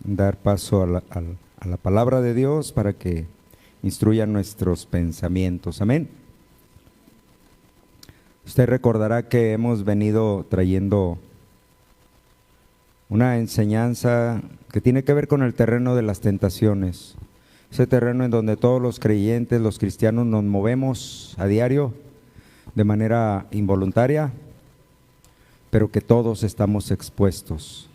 dar paso a la palabra de Dios para que instruya nuestros pensamientos. Amén. Usted recordará que hemos venido trayendo una enseñanza que tiene que ver con el terreno de las tentaciones. Ese terreno en donde todos los creyentes, los cristianos, nos movemos a diario de manera involuntaria, pero que todos estamos expuestos.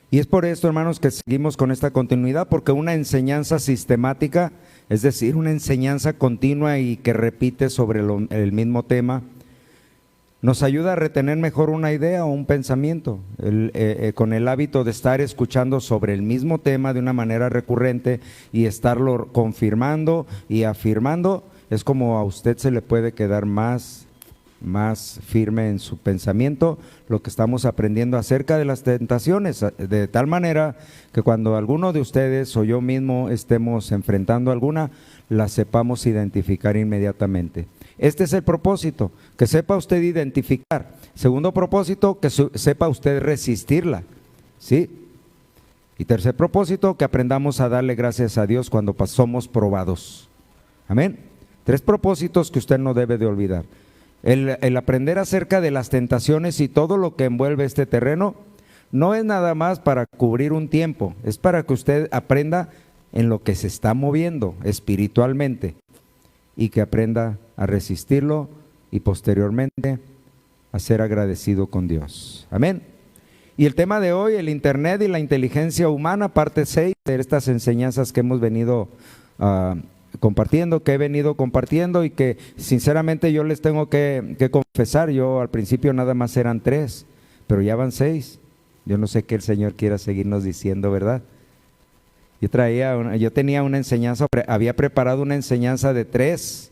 Y es por esto, hermanos, que seguimos con esta continuidad, porque una enseñanza sistemática, es decir, una enseñanza continua y que repite sobre el mismo tema, nos ayuda a retener mejor una idea o un pensamiento. Con el hábito de estar escuchando sobre el mismo tema de una manera recurrente y estarlo confirmando y afirmando, es como a usted se le puede quedar más firme en su pensamiento lo que estamos aprendiendo acerca de las tentaciones, de tal manera que cuando alguno de ustedes o yo mismo estemos enfrentando alguna, la sepamos identificar inmediatamente. Este es el propósito, que sepa usted identificar. Segundo propósito, que sepa usted resistirla, ¿sí? Y tercer propósito, que aprendamos a darle gracias a Dios cuando somos probados. Amén. 3 propósitos que usted no debe de olvidar. El aprender acerca de las tentaciones y todo lo que envuelve este terreno no es nada más para cubrir un tiempo, es para que usted aprenda en lo que se está moviendo espiritualmente y que aprenda a resistirlo y posteriormente a ser agradecido con Dios. Amén. Y el tema de hoy, el Internet y la inteligencia humana, parte 6 de estas enseñanzas que hemos venido compartiendo, que he venido compartiendo y que sinceramente yo les tengo que confesar, yo al principio nada más eran 3, pero ya van 6. Yo no sé qué el Señor quiera seguirnos diciendo, ¿verdad? Yo tenía una enseñanza, había preparado una enseñanza de 3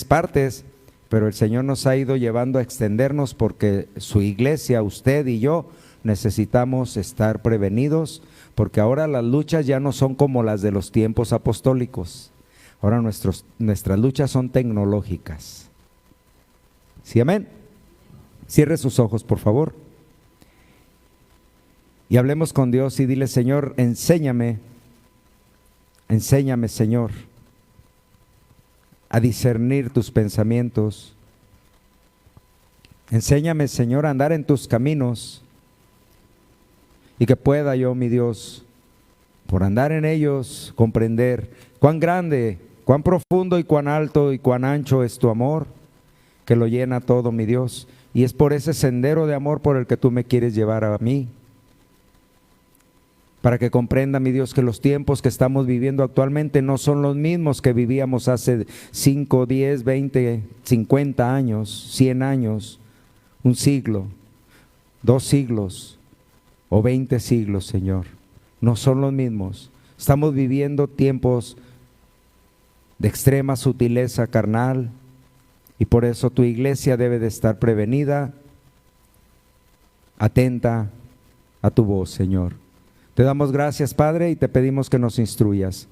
partes, pero el Señor nos ha ido llevando a extendernos porque su iglesia, usted y yo, necesitamos estar prevenidos, porque ahora las luchas ya no son como las de los tiempos apostólicos. Ahora nuestras luchas son tecnológicas. ¿Sí, amén? Cierre sus ojos, por favor. Y hablemos con Dios y dile: Señor, enséñame, Señor, a discernir tus pensamientos. Enséñame, Señor, a andar en tus caminos y que pueda yo, mi Dios, por andar en ellos, comprender cuán grande, cuán profundo y cuán alto y cuán ancho es tu amor, que lo llena todo, mi Dios. Y es por ese sendero de amor por el que tú me quieres llevar a mí, para que comprenda, mi Dios, que los tiempos que estamos viviendo actualmente no son los mismos que vivíamos hace 5, 10, 20, 50 años, 100 años, un siglo, 2 siglos o 20 siglos, Señor. No son los mismos. Estamos viviendo tiempos de extrema sutileza carnal y por eso tu iglesia debe de estar prevenida, atenta a tu voz, Señor. Te damos gracias, Padre, y te pedimos que nos instruyas,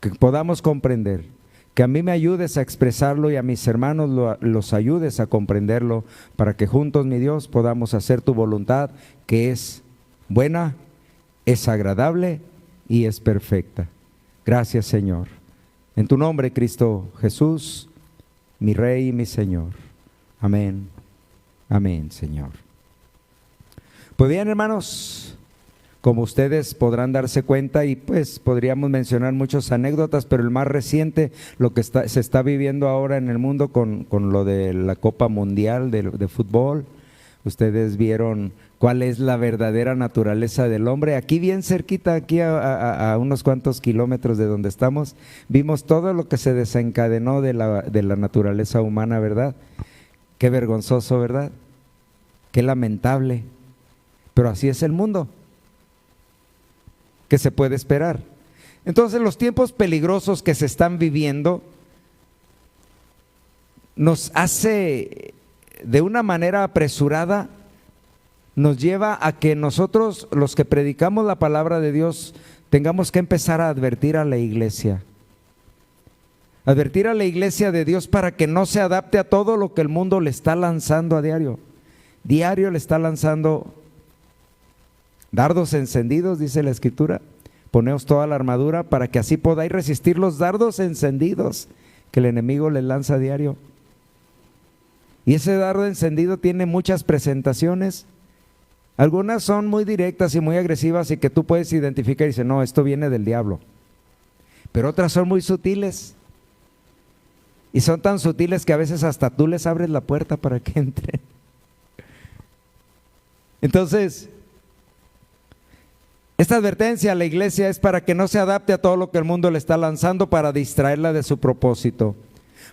que podamos comprender, que a mí me ayudes a expresarlo y a mis hermanos los ayudes a comprenderlo, para que juntos, mi Dios, podamos hacer tu voluntad, que es buena, es agradable y es perfecta. Gracias, Señor. En tu nombre, Cristo Jesús, mi Rey y mi Señor. Amén. Amén, Señor. Pues bien, hermanos, como ustedes podrán darse cuenta, y pues podríamos mencionar muchas anécdotas, pero el más reciente, lo que se está viviendo ahora en el mundo con lo de la Copa Mundial de fútbol. Ustedes vieron cuál es la verdadera naturaleza del hombre. Aquí bien cerquita, aquí a unos cuantos kilómetros de donde estamos, vimos todo lo que se desencadenó de la naturaleza humana, ¿verdad? Qué vergonzoso, ¿verdad? Qué lamentable, pero así es el mundo. ¿Qué se puede esperar? Entonces, los tiempos peligrosos que se están viviendo nos hace de una manera apresurada, nos lleva a que nosotros, los que predicamos la palabra de Dios, tengamos que empezar a advertir a la iglesia. Advertir a la iglesia de Dios para que no se adapte a todo lo que el mundo le está lanzando a diario. Diario le está lanzando Dardos encendidos, dice la Escritura. Poneos toda la armadura para que así podáis resistir los dardos encendidos que el enemigo les lanza a diario. Y ese dardo encendido tiene muchas presentaciones. Algunas son muy directas y muy agresivas y que tú puedes identificar y decir, no, esto viene del diablo. Pero otras son muy sutiles. Y son tan sutiles que a veces hasta tú les abres la puerta para que entren. Entonces, esta advertencia a la iglesia es para que no se adapte a todo lo que el mundo le está lanzando para distraerla de su propósito.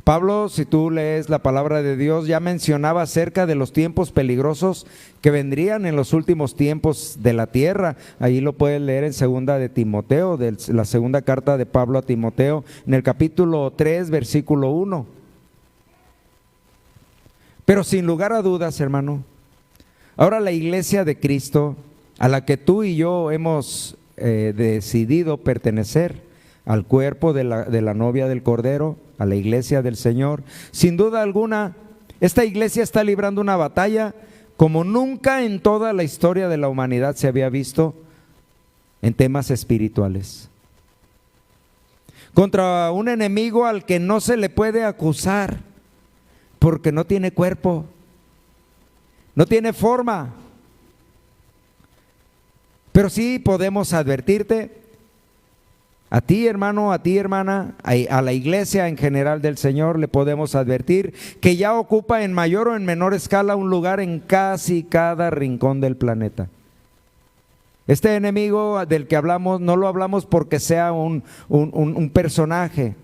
Pablo, si tú lees la palabra de Dios, ya mencionaba acerca de los tiempos peligrosos que vendrían en los últimos tiempos de la tierra. Ahí lo puedes leer en segunda de Timoteo, de la segunda carta de Pablo a Timoteo, en el capítulo 3, versículo 1. Pero sin lugar a dudas, hermano, ahora la iglesia de Cristo, a la que tú y yo hemos decidido pertenecer, al cuerpo de la novia del Cordero, a la iglesia del Señor, sin duda alguna, esta iglesia está librando una batalla como nunca en toda la historia de la humanidad se había visto en temas espirituales. Contra un enemigo al que no se le puede acusar porque no tiene cuerpo, no tiene forma. Pero sí podemos advertirte, a ti hermano, a ti hermana, a la iglesia en general del Señor le podemos advertir que ya ocupa en mayor o en menor escala un lugar en casi cada rincón del planeta. Este enemigo del que hablamos, no lo hablamos porque sea un personaje,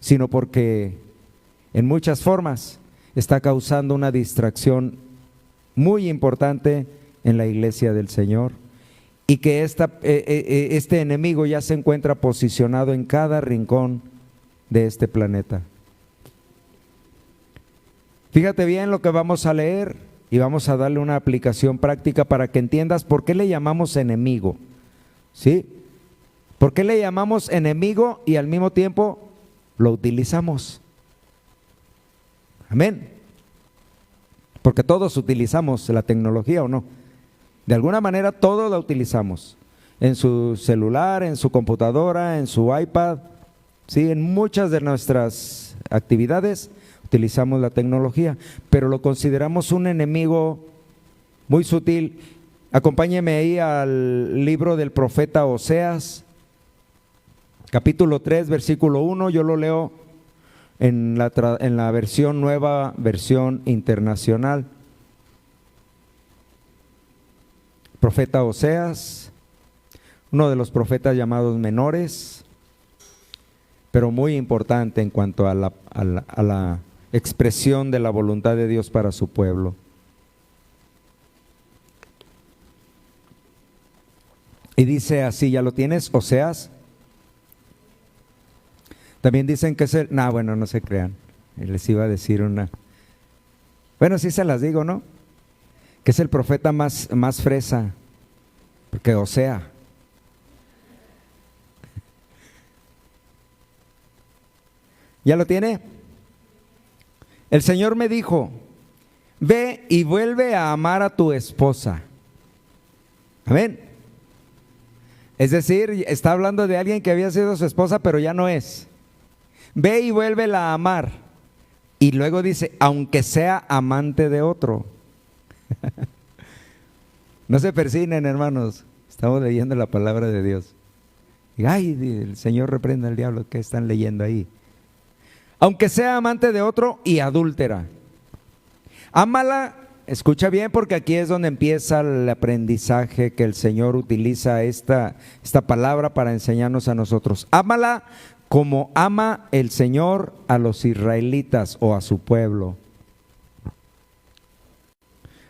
sino porque en muchas formas está causando una distracción muy importante en la iglesia del Señor. Y que este enemigo ya se encuentra posicionado en cada rincón de este planeta. Fíjate bien lo que vamos a leer y vamos a darle una aplicación práctica para que entiendas por qué le llamamos enemigo. ¿Sí? ¿Por qué le llamamos enemigo y al mismo tiempo lo utilizamos? Amén. Porque todos utilizamos la tecnología, ¿o no? De alguna manera todos la utilizamos, en su celular, en su computadora, en su iPad, ¿sí? En muchas de nuestras actividades utilizamos la tecnología, pero lo consideramos un enemigo muy sutil. Acompáñeme ahí al libro del profeta Oseas, capítulo 3, versículo 1, yo lo leo en la versión nueva, versión internacional. Profeta Oseas, uno de los profetas llamados menores, pero muy importante en cuanto a la expresión de la voluntad de Dios para su pueblo. Y dice así, ¿ya lo tienes? Oseas. También dicen que es el... No, bueno, no se crean. Les iba a decir una... Bueno, sí se las digo, ¿no? Que es el profeta más fresa, porque Osea. ¿Ya lo tiene? El Señor me dijo, ve y vuelve a amar a tu esposa. Amén. Es decir, está hablando de alguien que había sido su esposa, pero ya no es. Ve y vuélvela a amar. Y luego dice, aunque sea amante de otro. No se persinen, hermanos, estamos leyendo la palabra de Dios. Y ay, el Señor reprenda al diablo, ¿qué están leyendo ahí? Aunque sea amante de otro y adúltera, ámala. Escucha bien, porque aquí es donde empieza el aprendizaje que el Señor utiliza esta palabra para enseñarnos a nosotros. Ámala como ama el Señor a los israelitas o a su pueblo.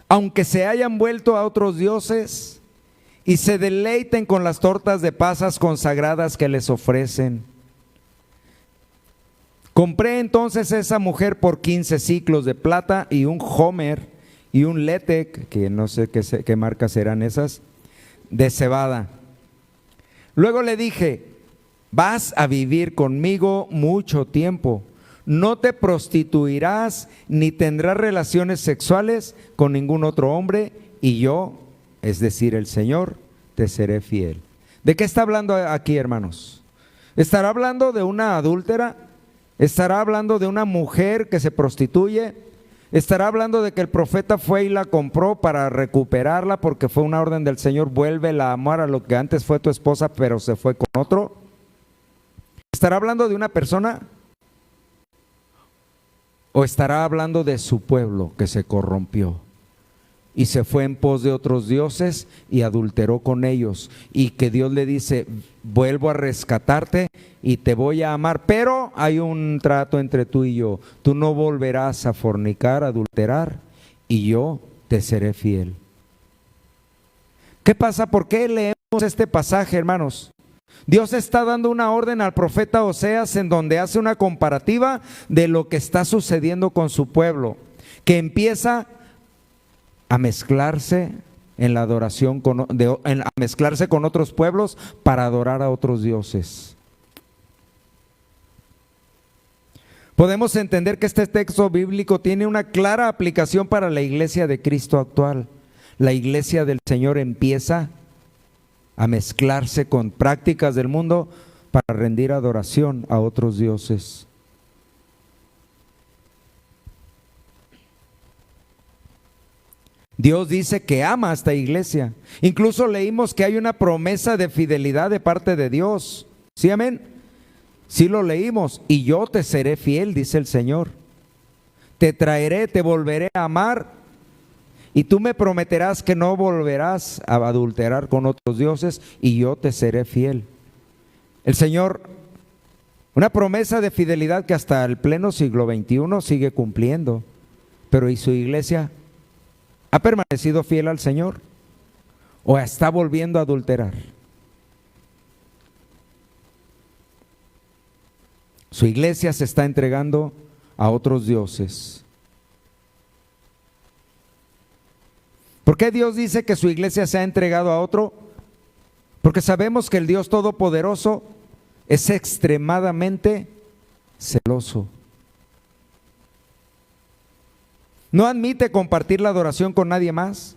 Aunque se hayan vuelto a otros dioses y se deleiten con las tortas de pasas consagradas que les ofrecen. Compré entonces esa mujer por 15 siclos de plata y un homer y un letec, que no sé qué marcas serán esas, de cebada. Luego le dije, vas a vivir conmigo mucho tiempo. No te prostituirás ni tendrás relaciones sexuales con ningún otro hombre y yo, es decir, el Señor, te seré fiel. ¿De qué está hablando aquí, hermanos? ¿Estará hablando de una adúltera? ¿Estará hablando de una mujer que se prostituye? ¿Estará hablando de que el profeta fue y la compró para recuperarla porque fue una orden del Señor? Vuélvela a amar a lo que antes fue tu esposa, pero se fue con otro. ¿Estará hablando de una persona? ¿O estará hablando de su pueblo que se corrompió y se fue en pos de otros dioses y adulteró con ellos? Y que Dios le dice, vuelvo a rescatarte y te voy a amar, pero hay un trato entre tú y yo. Tú no volverás a fornicar, a adulterar, y yo te seré fiel. ¿Qué pasa? ¿Por qué leemos este pasaje, hermanos? Dios está dando una orden al profeta Oseas en donde hace una comparativa de lo que está sucediendo con su pueblo, que empieza a mezclarse en la adoración, a mezclarse con otros pueblos para adorar a otros dioses. Podemos entender que este texto bíblico tiene una clara aplicación para la iglesia de Cristo actual. La iglesia del Señor empieza a mezclarse con prácticas del mundo para rendir adoración a otros dioses. Dios dice que ama a esta iglesia. Incluso leímos que hay una promesa de fidelidad de parte de Dios. ¿Sí, amén? Sí lo leímos. Y yo te seré fiel, dice el Señor. Te traeré, te volveré a amar. Y tú me prometerás que no volverás a adulterar con otros dioses y yo te seré fiel. El Señor, una promesa de fidelidad que hasta el pleno siglo XXI sigue cumpliendo. Pero ¿y su iglesia? ¿Ha permanecido fiel al Señor? ¿O está volviendo a adulterar? Su iglesia se está entregando a otros dioses. ¿Por qué Dios dice que su iglesia se ha entregado a otro? Porque sabemos que el Dios Todopoderoso es extremadamente celoso. No admite compartir la adoración con nadie más.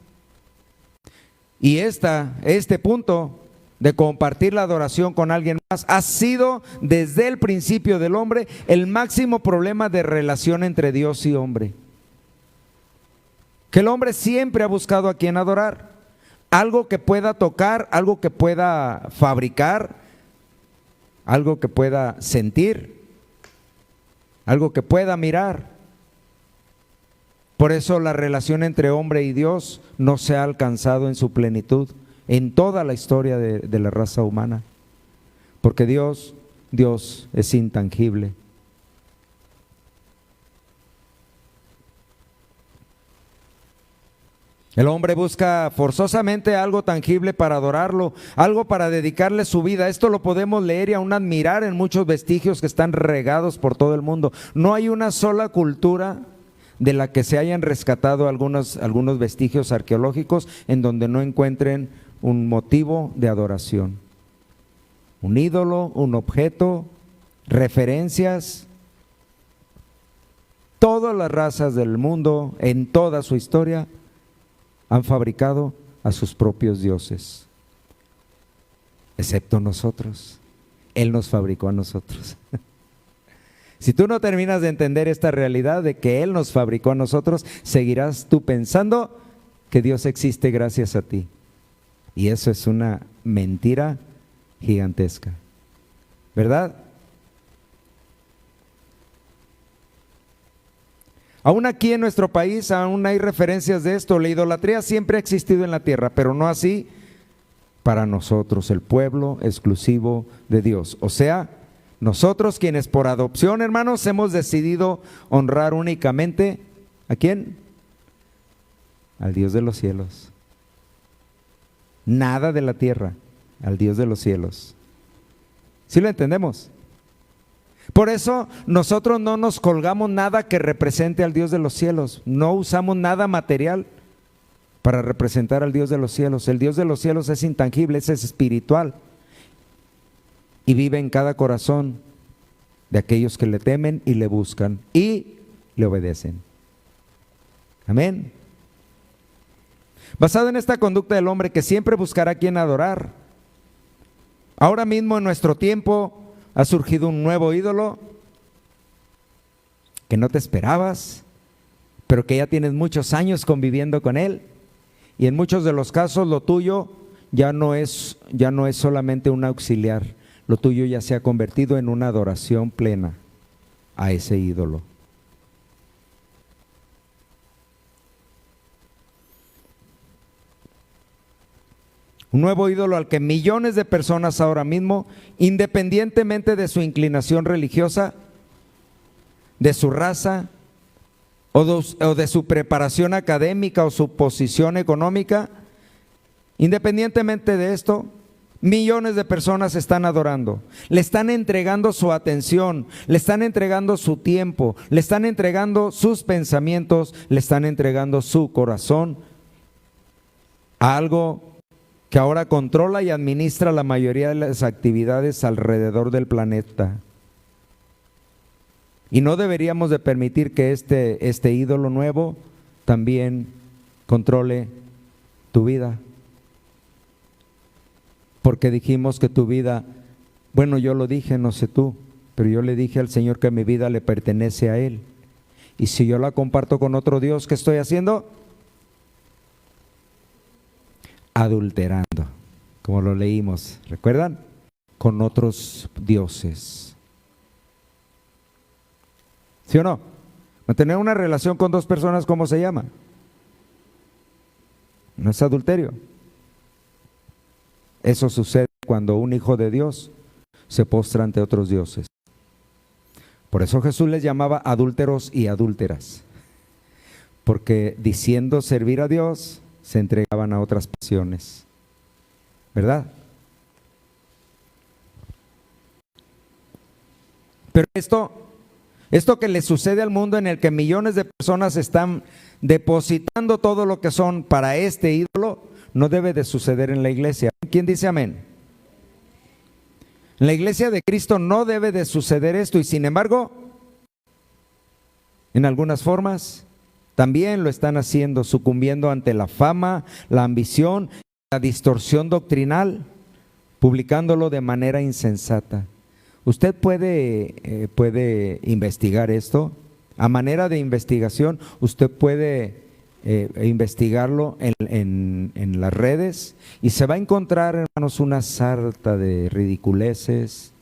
Y este punto de compartir la adoración con alguien más ha sido desde el principio del hombre el máximo problema de relación entre Dios y hombre. Que el hombre siempre ha buscado a quien adorar, algo que pueda tocar, algo que pueda fabricar, algo que pueda sentir, algo que pueda mirar. Por eso la relación entre hombre y Dios no se ha alcanzado en su plenitud en toda la historia de la raza humana, porque Dios es intangible. El hombre busca forzosamente algo tangible para adorarlo, algo para dedicarle su vida. Esto lo podemos leer y aún admirar en muchos vestigios que están regados por todo el mundo. No hay una sola cultura de la que se hayan rescatado algunos vestigios arqueológicos en donde no encuentren un motivo de adoración. Un ídolo, un objeto, referencias. Todas las razas del mundo, en toda su historia, han fabricado a sus propios dioses, excepto nosotros. Él nos fabricó a nosotros. Si tú no terminas de entender esta realidad de que Él nos fabricó a nosotros, seguirás tú pensando que Dios existe gracias a ti. Y eso es una mentira gigantesca, ¿verdad? Aún aquí en nuestro país aún hay referencias de esto. La idolatría siempre ha existido en la tierra, pero no así para nosotros, el pueblo exclusivo de Dios. O sea, nosotros quienes por adopción, hermanos, hemos decidido honrar únicamente ¿a quién? Al Dios de los cielos. Nada de la tierra, al Dios de los cielos. ¿Sí lo entendemos? Por eso nosotros no nos colgamos nada que represente al Dios de los cielos. No usamos nada material para representar al Dios de los cielos. El Dios de los cielos es intangible, es espiritual. Y vive en cada corazón de aquellos que le temen y le buscan y le obedecen. Amén. Basado en esta conducta del hombre que siempre buscará a quien adorar, ahora mismo en nuestro tiempo ha surgido un nuevo ídolo que no te esperabas, pero que ya tienes muchos años conviviendo con él, y en muchos de los casos lo tuyo ya no es solamente un auxiliar, lo tuyo ya se ha convertido en una adoración plena a ese ídolo. Un nuevo ídolo al que millones de personas ahora mismo, independientemente de su inclinación religiosa, de su raza o de su preparación académica o su posición económica, independientemente de esto, millones de personas están adorando, le están entregando su atención, le están entregando su tiempo, le están entregando sus pensamientos, le están entregando su corazón a algo que ahora controla y administra la mayoría de las actividades alrededor del planeta. Y no deberíamos de permitir que este ídolo nuevo también controle tu vida. Porque dijimos que tu vida, bueno, yo lo dije, no sé tú, pero yo le dije al Señor que mi vida le pertenece a Él. Y si yo la comparto con otro Dios, ¿qué estoy haciendo? Adulterando, como lo leímos, ¿recuerdan? Con otros dioses. ¿Sí o no? Mantener una relación con dos personas, ¿cómo se llama? No es adulterio. Eso sucede cuando un hijo de Dios se postra ante otros dioses. Por eso Jesús les llamaba adúlteros y adúlteras, porque diciendo servir a Dios, se entregaban a otras pasiones, ¿verdad? Pero esto que le sucede al mundo, en el que millones de personas están depositando todo lo que son para este ídolo, no debe de suceder en la iglesia. ¿Quién dice amén? En la iglesia de Cristo no debe de suceder esto, y sin embargo, en algunas formas también lo están haciendo, sucumbiendo ante la fama, la ambición, la distorsión doctrinal, publicándolo de manera insensata. Usted puede investigar esto. A manera de investigación, usted puede investigarlo en las redes, y se va a encontrar, hermanos, una sarta de ridiculeces,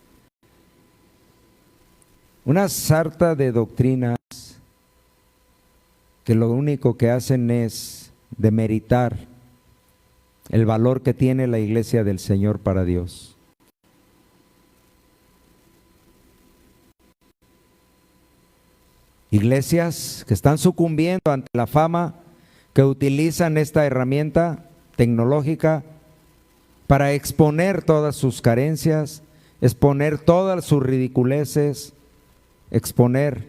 una sarta de doctrinas que lo único que hacen es demeritar el valor que tiene la iglesia del Señor para Dios. Iglesias que están sucumbiendo ante la fama, que utilizan esta herramienta tecnológica para exponer todas sus carencias, exponer todas sus ridiculeces, exponer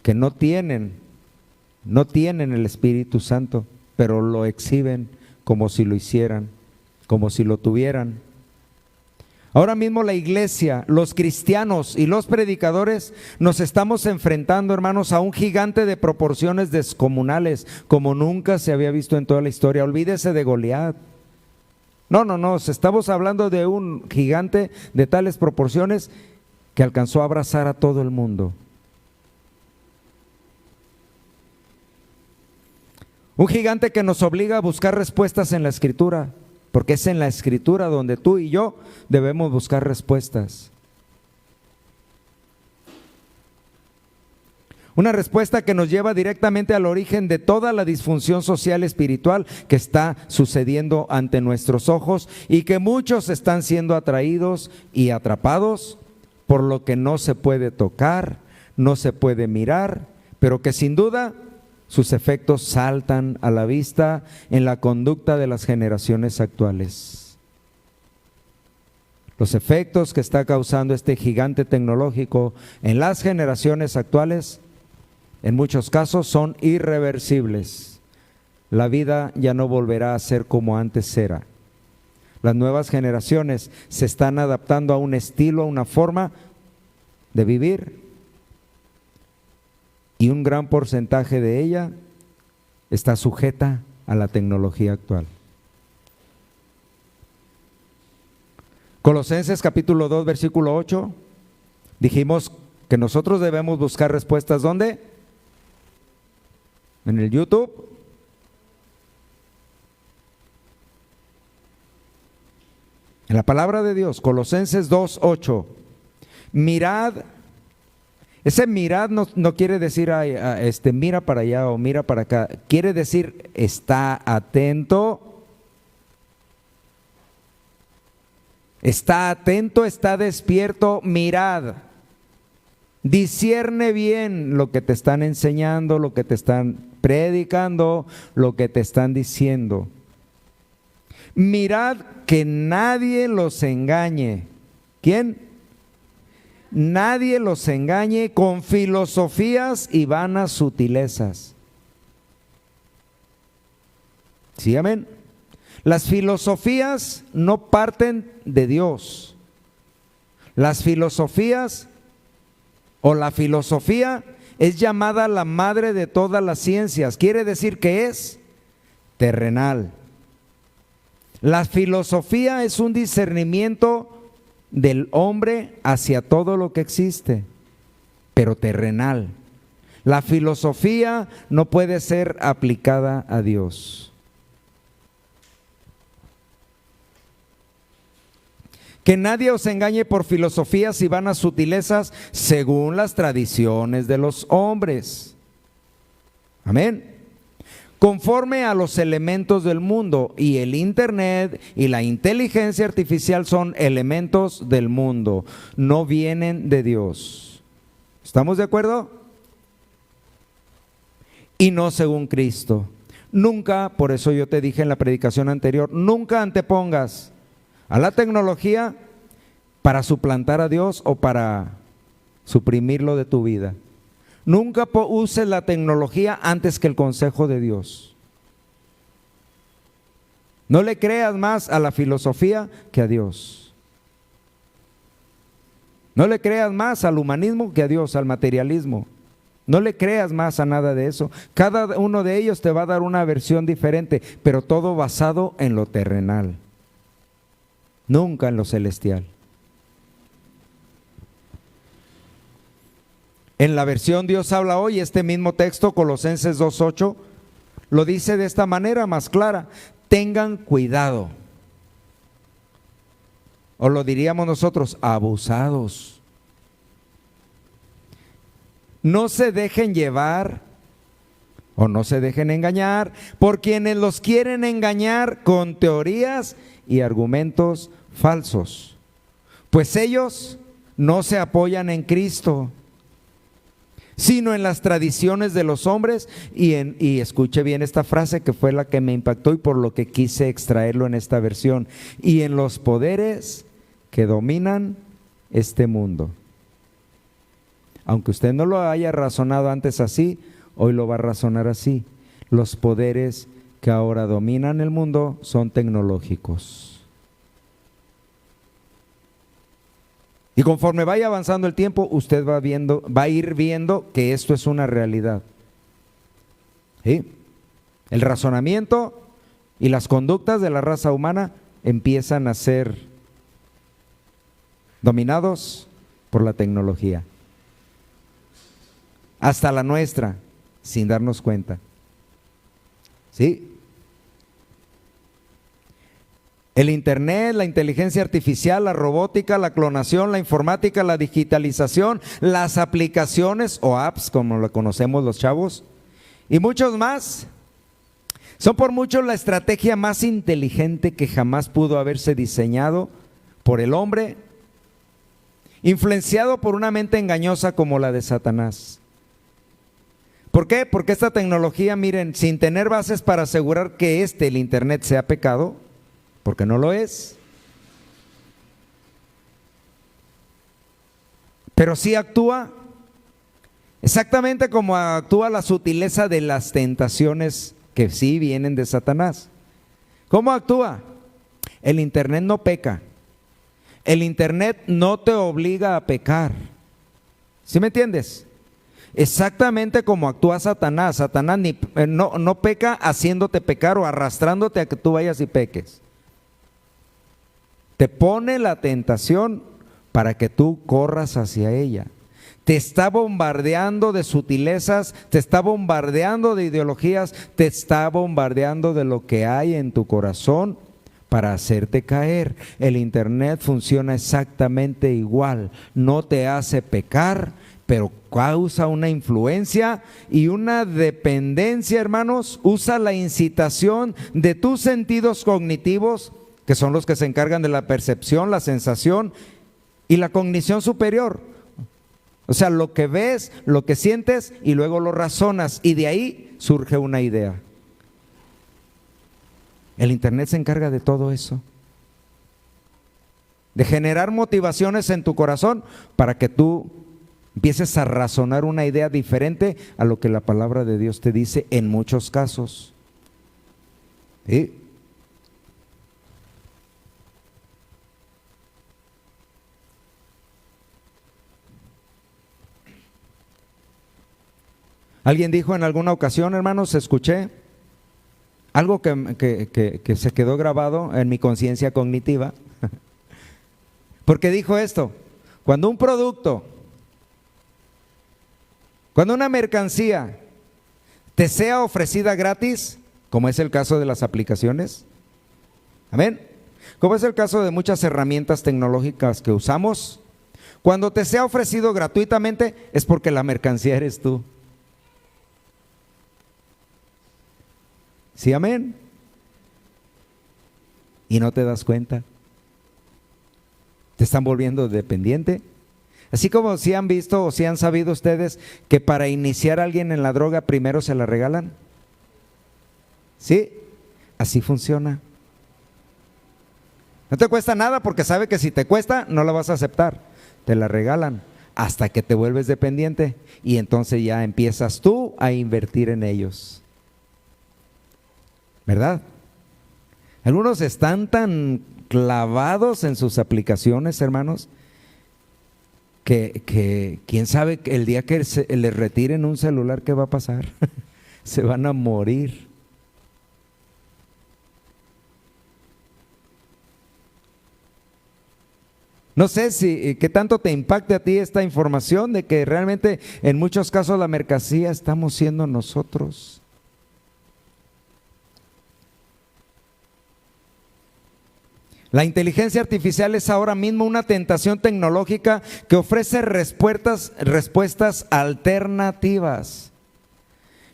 que no tienen el Espíritu Santo, pero lo exhiben como si lo hicieran, como si lo tuvieran. Ahora mismo la iglesia, los cristianos y los predicadores nos estamos enfrentando, hermanos, a un gigante de proporciones descomunales, como nunca se había visto en toda la historia. Olvídese de Goliat. No, estamos hablando de un gigante de tales proporciones que alcanzó a abrazar a todo el mundo. Un gigante que nos obliga a buscar respuestas en la Escritura, porque es en la Escritura donde tú y yo debemos buscar respuestas. Una respuesta que nos lleva directamente al origen de toda la disfunción social espiritual que está sucediendo ante nuestros ojos, y que muchos están siendo atraídos y atrapados por lo que no se puede tocar, no se puede mirar, pero que sin duda sus efectos saltan a la vista en la conducta de las generaciones actuales. Los efectos que está causando este gigante tecnológico en las generaciones actuales, en muchos casos, son irreversibles. La vida ya no volverá a ser como antes era. Las nuevas generaciones se están adaptando a un estilo, a una forma de vivir, y un gran porcentaje de ella está sujeta a la tecnología actual. Colosenses capítulo 2, versículo 8, dijimos que nosotros debemos buscar respuestas, ¿dónde? En el YouTube. En la palabra de Dios, Colosenses 2, 8. Mirad, ese mirad no quiere decir mira para allá o mira para acá, quiere decir está atento, está despierto, mirad. Discierne bien lo que te están enseñando, lo que te están predicando, lo que te están diciendo. Mirad que nadie los engañe. ¿Quién? Nadie los engañe con filosofías y vanas sutilezas. ¿Sí, amén? Las filosofías no parten de Dios. Las filosofías o la filosofía es llamada la madre de todas las ciencias. Quiere decir que es terrenal. La filosofía es un discernimiento del hombre hacia todo lo que existe, pero terrenal. La filosofía no puede ser aplicada a Dios. Que nadie os engañe por filosofías y vanas sutilezas según las tradiciones de los hombres. Amén. Conforme a los elementos del mundo, y el internet y la inteligencia artificial son elementos del mundo, no vienen de Dios. ¿Estamos de acuerdo? Y no según Cristo. Nunca, por eso yo te dije en la predicación anterior, nunca antepongas a la tecnología para suplantar a Dios o para suprimirlo de tu vida. Nunca uses la tecnología antes que el consejo de Dios. No le creas más a la filosofía que a Dios. No le creas más al humanismo que a Dios, al materialismo. No le creas más a nada de eso. Cada uno de ellos te va a dar una versión diferente, pero todo basado en lo terrenal. Nunca en lo celestial. En la versión Dios habla hoy, este mismo texto, Colosenses 2:8, lo dice de esta manera más clara: tengan cuidado. O lo diríamos nosotros, abusados. No se dejen llevar o no se dejen engañar por quienes los quieren engañar con teorías y argumentos falsos, pues ellos no se apoyan en Cristo, sino en las tradiciones de los hombres y escuche bien esta frase que fue la que me impactó y por lo que quise extraerlo en esta versión, y en los poderes que dominan este mundo. Aunque usted no lo haya razonado antes así, hoy lo va a razonar así. Los poderes que ahora dominan el mundo son tecnológicos. Y conforme vaya avanzando el tiempo, usted va a ir viendo que esto es una realidad. ¿Sí? El razonamiento y las conductas de la raza humana empiezan a ser dominados por la tecnología. Hasta la nuestra, sin darnos cuenta. ¿Sí? El internet, la inteligencia artificial, la robótica, la clonación, la informática, la digitalización, las aplicaciones o apps, como lo conocemos los chavos, y muchos más, son por mucho la estrategia más inteligente que jamás pudo haberse diseñado por el hombre, influenciado por una mente engañosa como la de Satanás. ¿Por qué? Porque esta tecnología, miren, sin tener bases para asegurar que el internet sea pecado, porque no lo es, pero sí actúa exactamente como actúa la sutileza de las tentaciones que sí vienen de Satanás. ¿Cómo actúa? El internet no peca, el internet no te obliga a pecar. ¿Sí me entiendes? Exactamente como actúa Satanás. Satanás no peca haciéndote pecar o arrastrándote a que tú vayas y peques. Te pone la tentación para que tú corras hacia ella. Te está bombardeando de sutilezas, te está bombardeando de ideologías, te está bombardeando de lo que hay en tu corazón para hacerte caer. El internet funciona exactamente igual. No te hace pecar, pero causa una influencia y una dependencia, hermanos. Usa la incitación de tus sentidos cognitivos, que son los que se encargan de la percepción, la sensación y la cognición superior. O sea, lo que ves, lo que sientes y luego lo razonas, y de ahí surge una idea. El internet se encarga de todo eso, de generar motivaciones en tu corazón para que tú empieces a razonar una idea diferente a lo que la palabra de Dios te dice en muchos casos. ¿Sí? Alguien dijo en alguna ocasión, hermanos, escuché algo que se quedó grabado en mi conciencia cognitiva, porque dijo esto: cuando un producto, cuando una mercancía te sea ofrecida gratis, como es el caso de las aplicaciones, amén, como es el caso de muchas herramientas tecnológicas que usamos, cuando te sea ofrecido gratuitamente es porque la mercancía eres tú. Sí, amén. Y no te das cuenta. Te están volviendo dependiente. Así como si han visto o si han sabido ustedes que para iniciar a alguien en la droga primero se la regalan. Sí, así funciona. No te cuesta nada porque sabe que si te cuesta no la vas a aceptar. Te la regalan hasta que te vuelves dependiente y entonces ya empiezas tú a invertir en ellos. ¿Verdad? Algunos están tan clavados en sus aplicaciones, hermanos, que quién sabe el día que les retiren un celular, ¿qué va a pasar? Se van a morir. No sé qué tanto te impacte a ti esta información de que realmente en muchos casos la mercancía estamos siendo nosotros. La inteligencia artificial es ahora mismo una tentación tecnológica que ofrece respuestas alternativas,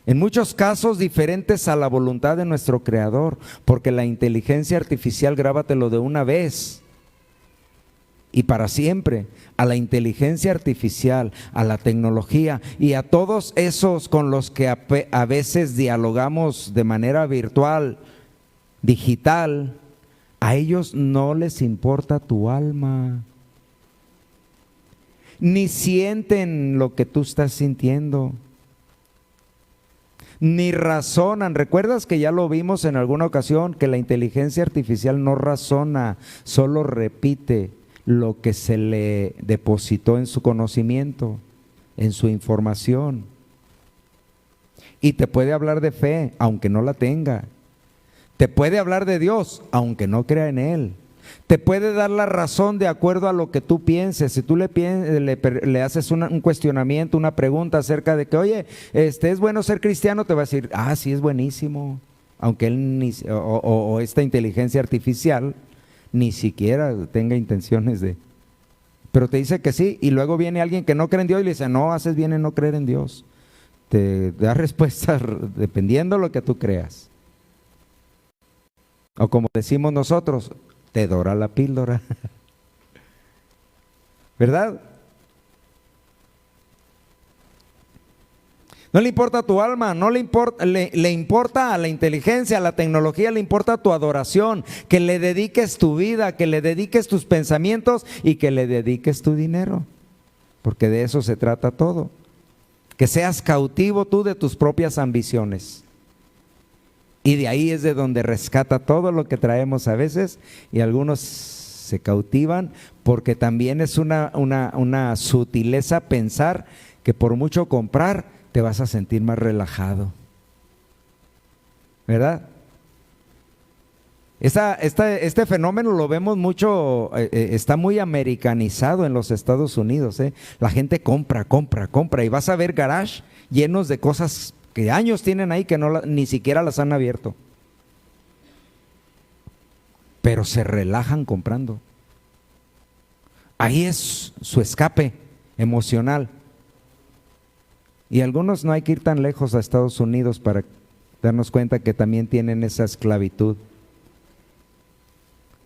en muchos casos diferentes a la voluntad de nuestro Creador, porque la inteligencia artificial, grábatelo de una vez y para siempre, a la inteligencia artificial, a la tecnología y a todos esos con los que a veces dialogamos de manera virtual, digital, a ellos no les importa tu alma, ni sienten lo que tú estás sintiendo, ni razonan. ¿Recuerdas que ya lo vimos en alguna ocasión? Que la inteligencia artificial no razona, solo repite lo que se le depositó en su conocimiento, en su información. Y te puede hablar de fe, aunque no la tenga. Te puede hablar de Dios, aunque no crea en Él. Te puede dar la razón de acuerdo a lo que tú pienses. Si tú le haces un cuestionamiento, una pregunta acerca de que, oye, ¿es bueno ser cristiano? Te va a decir, sí, es buenísimo. Aunque él o esta inteligencia artificial ni siquiera tenga intenciones de... Pero te dice que sí, y luego viene alguien que no cree en Dios y le dice, no, haces bien en no creer en Dios. Te da respuestas dependiendo de lo que tú creas. O como decimos nosotros, te dora la píldora. ¿Verdad? No le importa tu alma, no le importa a la inteligencia, a la tecnología, le importa tu adoración, que le dediques tu vida, que le dediques tus pensamientos y que le dediques tu dinero, porque de eso se trata todo. Que seas cautivo tú de tus propias ambiciones. Y de ahí es de donde rescata todo lo que traemos a veces, y algunos se cautivan porque también es una sutileza pensar que por mucho comprar te vas a sentir más relajado, ¿verdad? Este fenómeno lo vemos mucho, está muy americanizado en los Estados Unidos, ¿eh? La gente compra y vas a ver garage llenos de cosas que años tienen ahí que ni siquiera las han abierto, pero se relajan comprando. Ahí es su escape emocional. Y algunos no hay que ir tan lejos a Estados Unidos para darnos cuenta que también tienen esa esclavitud.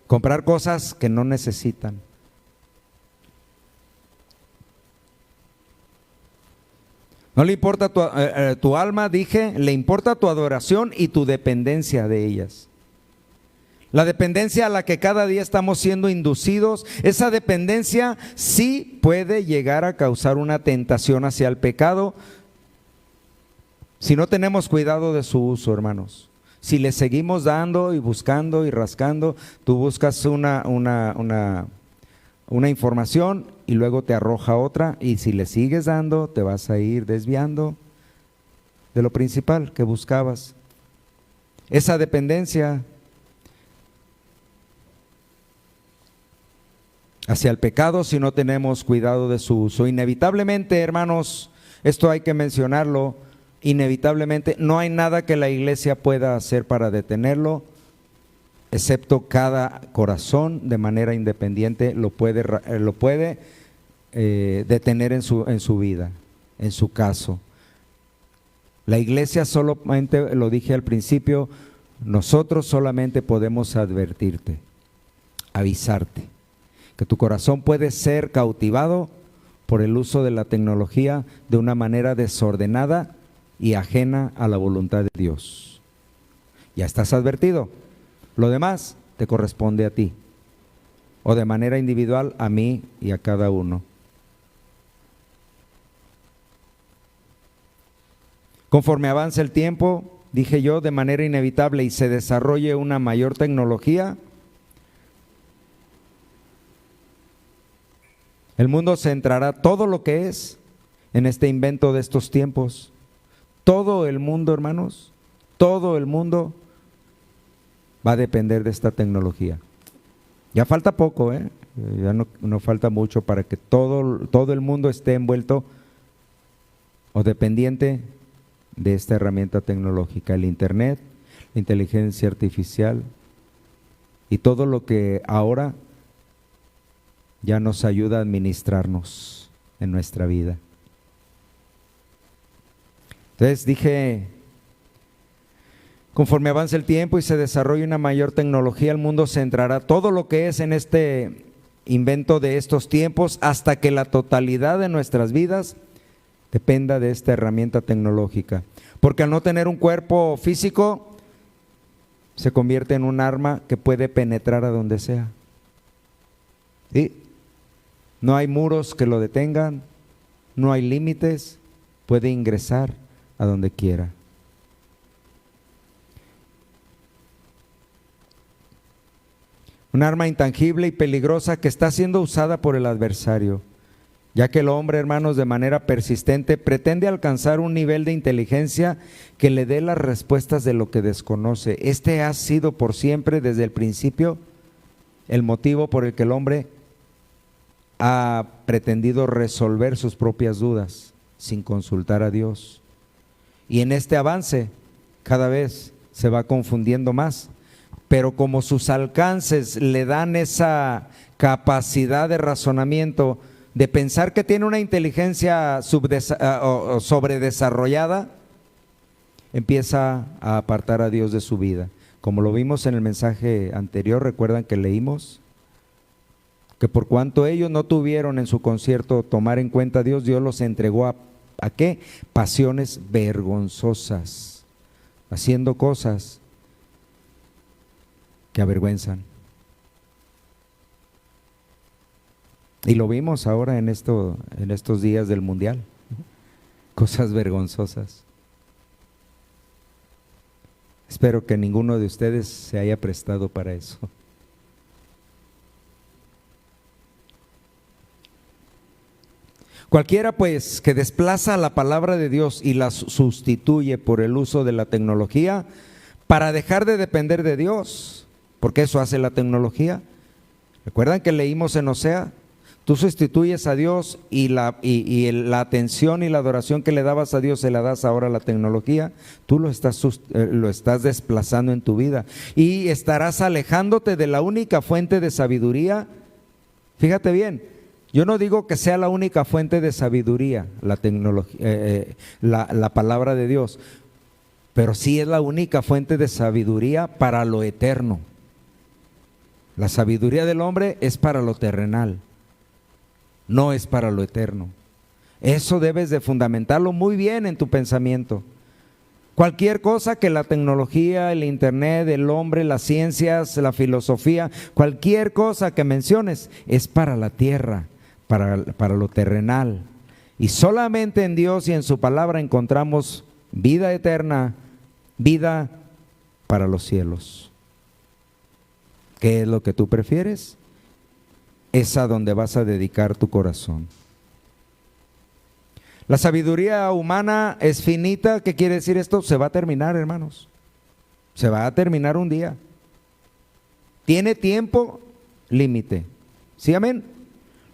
Comprar cosas que no necesitan. No le importa tu alma, dije, le importa tu adoración y tu dependencia de ellas. La dependencia a la que cada día estamos siendo inducidos, esa dependencia sí puede llegar a causar una tentación hacia el pecado si no tenemos cuidado de su uso, hermanos. Si le seguimos dando y buscando y rascando, tú buscas una información y luego te arroja otra, y si le sigues dando te vas a ir desviando de lo principal que buscabas. Esa dependencia hacia el pecado, si no tenemos cuidado de su uso, inevitablemente, hermanos, esto hay que mencionarlo, inevitablemente no hay nada que la iglesia pueda hacer para detenerlo, excepto cada corazón de manera independiente lo puede detener en su vida, en su caso. La iglesia solamente, lo dije al principio, nosotros solamente podemos advertirte, avisarte, que tu corazón puede ser cautivado por el uso de la tecnología de una manera desordenada y ajena a la voluntad de Dios. Ya estás advertido. Lo demás te corresponde a ti, o de manera individual a mí y a cada uno. Conforme avance el tiempo, dije yo, de manera inevitable y se desarrolle una mayor tecnología, el mundo centrará todo lo que es en este invento de estos tiempos. Todo el mundo, hermanos, todo el mundo va a depender de esta tecnología. Ya falta poco, ya no falta mucho para que todo el mundo esté envuelto o dependiente de esta herramienta tecnológica, el internet, la inteligencia artificial y todo lo que ahora ya nos ayuda a administrarnos en nuestra vida. Entonces dije, conforme avance el tiempo y se desarrolle una mayor tecnología, el mundo centrará todo lo que es en este invento de estos tiempos hasta que la totalidad de nuestras vidas dependa de esta herramienta tecnológica. Porque al no tener un cuerpo físico, se convierte en un arma que puede penetrar a donde sea. ¿Sí? No hay muros que lo detengan, no hay límites, puede ingresar a donde quiera. Un arma intangible y peligrosa que está siendo usada por el adversario, ya que el hombre, hermanos, de manera persistente pretende alcanzar un nivel de inteligencia que le dé las respuestas de lo que desconoce. Este ha sido por siempre, desde el principio, el motivo por el que el hombre ha pretendido resolver sus propias dudas sin consultar a Dios. Y en este avance cada vez se va confundiendo más, pero como sus alcances le dan esa capacidad de razonamiento, de pensar que tiene una inteligencia sobredesarrollada, empieza a apartar a Dios de su vida. Como lo vimos en el mensaje anterior, recuerdan que leímos que por cuanto ellos no tuvieron en su concierto tomar en cuenta a Dios, Dios los entregó ¿a qué? Pasiones vergonzosas, haciendo cosas que avergüenzan. Y lo vimos ahora en estos días del Mundial, cosas vergonzosas. Espero que ninguno de ustedes se haya prestado para eso. Cualquiera pues que desplaza la palabra de Dios y la sustituye por el uso de la tecnología para dejar de depender de Dios, porque eso hace la tecnología. ¿Recuerdan que leímos en Osea? Tú sustituyes a Dios y la atención y la adoración que le dabas a Dios se la das ahora a la tecnología. Tú lo estás desplazando en tu vida y estarás alejándote de la única fuente de sabiduría. Fíjate bien, yo no digo que sea la única fuente de sabiduría la tecnología, la palabra de Dios, pero sí es la única fuente de sabiduría para lo eterno. La sabiduría del hombre es para lo terrenal, no es para lo eterno. Eso debes de fundamentarlo muy bien en tu pensamiento. Cualquier cosa que la tecnología, el internet, el hombre, las ciencias, la filosofía, cualquier cosa que menciones es para la tierra, para lo terrenal. Y solamente en Dios y en su palabra encontramos vida eterna, vida para los cielos. ¿Qué es lo que tú prefieres? Es a donde vas a dedicar tu corazón. La sabiduría humana es finita. ¿Qué quiere decir esto? Se va a terminar, hermanos. Se va a terminar un día. Tiene tiempo límite. ¿Sí, amén?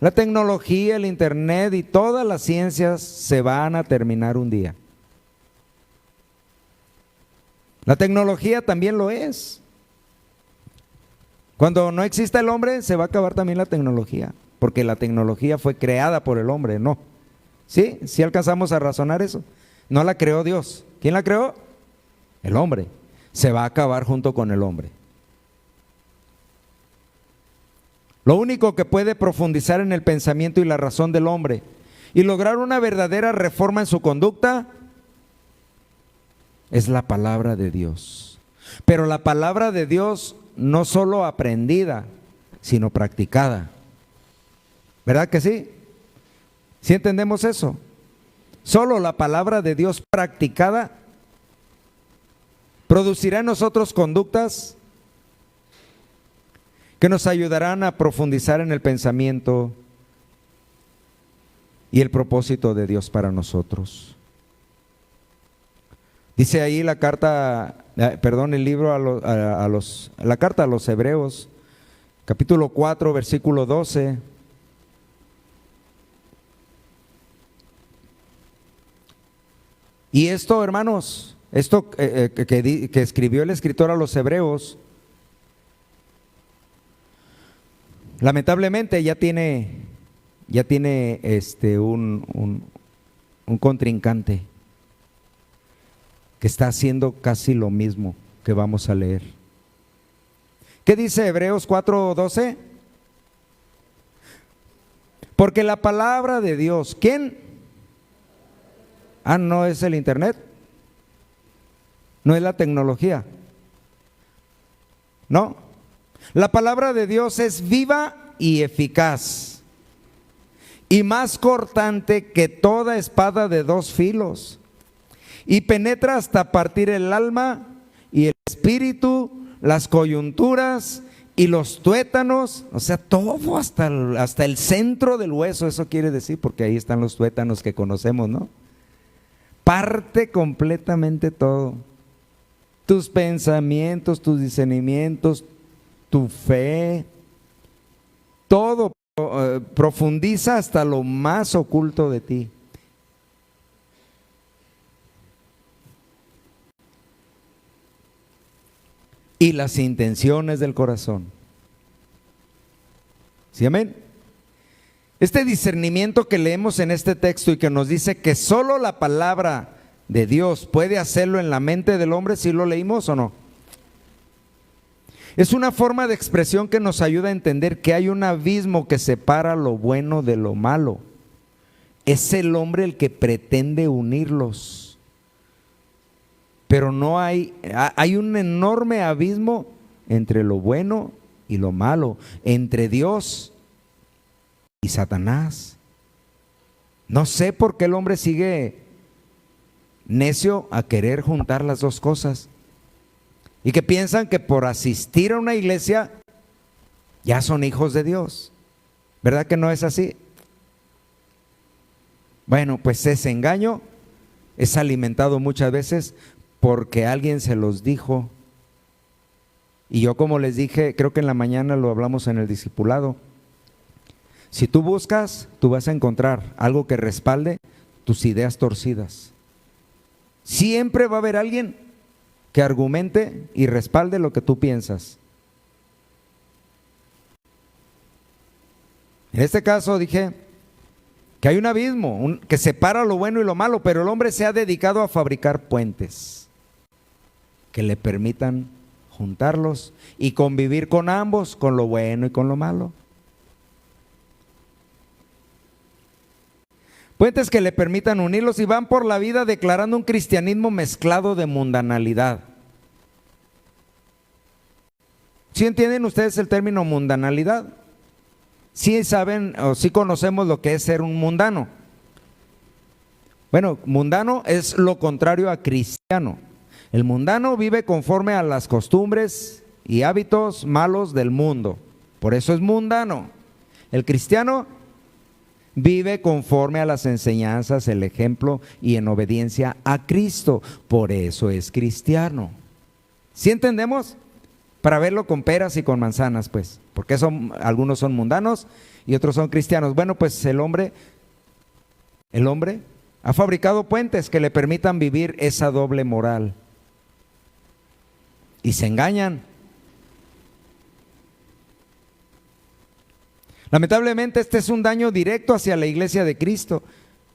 La tecnología, el internet y todas las ciencias se van a terminar un día. La tecnología también lo es. Cuando no exista el hombre, se va a acabar también la tecnología, porque la tecnología fue creada por el hombre, ¿no? ¿Sí? ¿Sí alcanzamos a razonar eso? No la creó Dios. ¿Quién la creó? El hombre. Se va a acabar junto con el hombre. Lo único que puede profundizar en el pensamiento y la razón del hombre y lograr una verdadera reforma en su conducta es la palabra de Dios. Pero la palabra de Dios no solo aprendida, sino practicada. ¿Verdad que sí? ¿Sí entendemos eso? Solo la palabra de Dios practicada producirá en nosotros conductas que nos ayudarán a profundizar en el pensamiento y el propósito de Dios para nosotros. Dice ahí la carta, el libro la carta a los Hebreos, capítulo 4, versículo 12. Y esto, hermanos, esto que escribió el escritor a los Hebreos, lamentablemente ya tiene un contrincante que está haciendo casi lo mismo que vamos a leer. ¿Qué dice Hebreos 4:12? Porque la palabra de Dios, ¿quién? ¿No es el internet? ¿No es la tecnología? No. La palabra de Dios es viva y eficaz y más cortante que toda espada de dos filos, y penetra hasta partir el alma y el espíritu, las coyunturas y los tuétanos, o sea, todo hasta el centro del hueso. Eso quiere decir, porque ahí están los tuétanos que conocemos, ¿no? Parte completamente todo. Tus pensamientos, tus discernimientos, tu fe, todo profundiza hasta lo más oculto de ti. Y las intenciones del corazón. ¿Sí, amén? Este discernimiento que leemos en este texto y que nos dice que solo la palabra de Dios puede hacerlo en la mente del hombre, ¿sí lo leímos o no? Es una forma de expresión que nos ayuda a entender que hay un abismo que separa lo bueno de lo malo. Es el hombre el que pretende unirlos. Pero no hay un enorme abismo entre lo bueno y lo malo, entre Dios y Satanás. No sé por qué el hombre sigue necio a querer juntar las dos cosas, y que piensan que por asistir a una iglesia ya son hijos de Dios. ¿Verdad que no es así? Bueno, pues ese engaño es alimentado muchas veces porque alguien se los dijo. Y yo, como les dije, creo que en la mañana lo hablamos en el discipulado. Si tú buscas, tú vas a encontrar algo que respalde tus ideas torcidas. Siempre va a haber alguien que argumente y respalde lo que tú piensas. En este caso dije que hay un abismo que separa lo bueno y lo malo, pero el hombre se ha dedicado a fabricar puentes que le permitan juntarlos y convivir con ambos, con lo bueno y con lo malo. Puentes que le permitan unirlos, y van por la vida declarando un cristianismo mezclado de mundanalidad. ¿Sí entienden ustedes el término mundanalidad? ¿Sí saben o sí conocemos lo que es ser un mundano? Bueno, mundano es lo contrario a cristiano. El mundano vive conforme a las costumbres y hábitos malos del mundo. Por eso es mundano. El cristiano vive conforme a las enseñanzas, el ejemplo y en obediencia a Cristo. Por eso es cristiano. ¿Sí entendemos? Para verlo con peras y con manzanas, pues. Porque algunos son mundanos y otros son cristianos. Bueno, pues el hombre ha fabricado puentes que le permitan vivir esa doble moral. Y se engañan. Lamentablemente este es un daño directo hacia la iglesia de Cristo.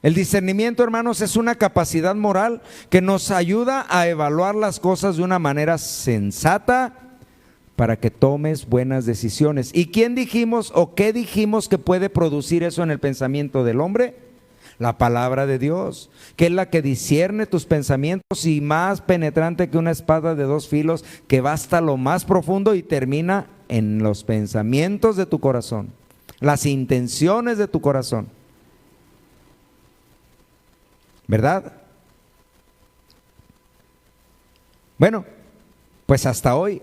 El discernimiento, hermanos, es una capacidad moral que nos ayuda a evaluar las cosas de una manera sensata para que tomes buenas decisiones. ¿Y quién dijimos o qué dijimos que puede producir eso en el pensamiento del hombre? La palabra de Dios, que es la que discierne tus pensamientos y más penetrante que una espada de dos filos, que va hasta lo más profundo y termina en los pensamientos de tu corazón, las intenciones de tu corazón. ¿Verdad? Bueno, pues hasta hoy,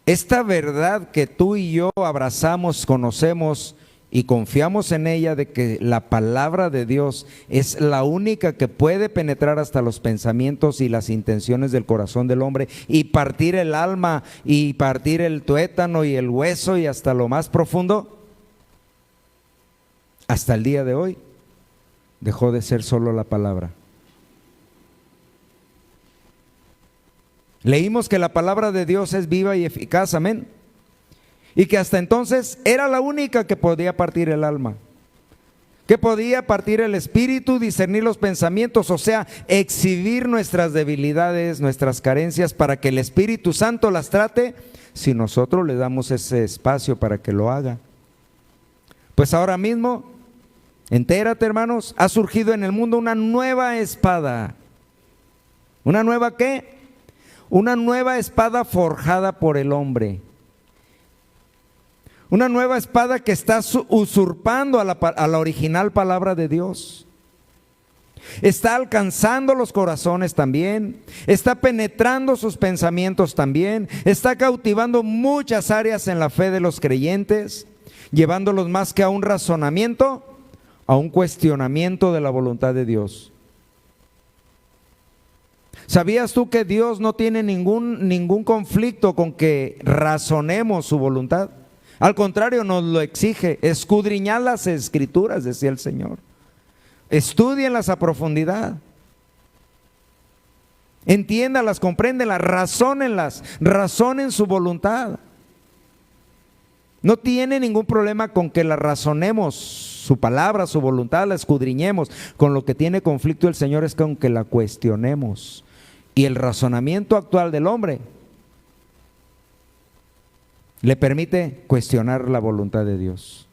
esta verdad que tú y yo abrazamos, conocemos y confiamos en ella, de que la palabra de Dios es la única que puede penetrar hasta los pensamientos y las intenciones del corazón del hombre y partir el alma y partir el tuétano y el hueso y hasta lo más profundo. Hasta el día de hoy dejó de ser solo la palabra. Leímos que la palabra de Dios es viva y eficaz, amén. Y que hasta entonces era la única que podía partir el alma, que podía partir el espíritu, discernir los pensamientos, o sea, exhibir nuestras debilidades, nuestras carencias, para que el Espíritu Santo las trate si nosotros le damos ese espacio para que lo haga. Pues ahora mismo, entérate, hermanos, ha surgido en el mundo una nueva espada. ¿Una nueva qué? Una nueva espada forjada por el hombre. Una nueva espada que está usurpando a la original palabra de Dios. Está alcanzando los corazones también. Está penetrando sus pensamientos también. Está cautivando muchas áreas en la fe de los creyentes, llevándolos más que a un razonamiento, a un cuestionamiento de la voluntad de Dios. ¿Sabías tú que Dios no tiene ningún conflicto con que razonemos su voluntad? Al contrario, nos lo exige. Escudriñad las escrituras, decía el Señor. Estúdienlas a profundidad. Entiéndalas, compréndenlas, razónenlas, razonen su voluntad. No tiene ningún problema con que la razonemos, su palabra, su voluntad, la escudriñemos. Con lo que tiene conflicto el Señor es con que la cuestionemos. Y el razonamiento actual del hombre le permite cuestionar la voluntad de Dios.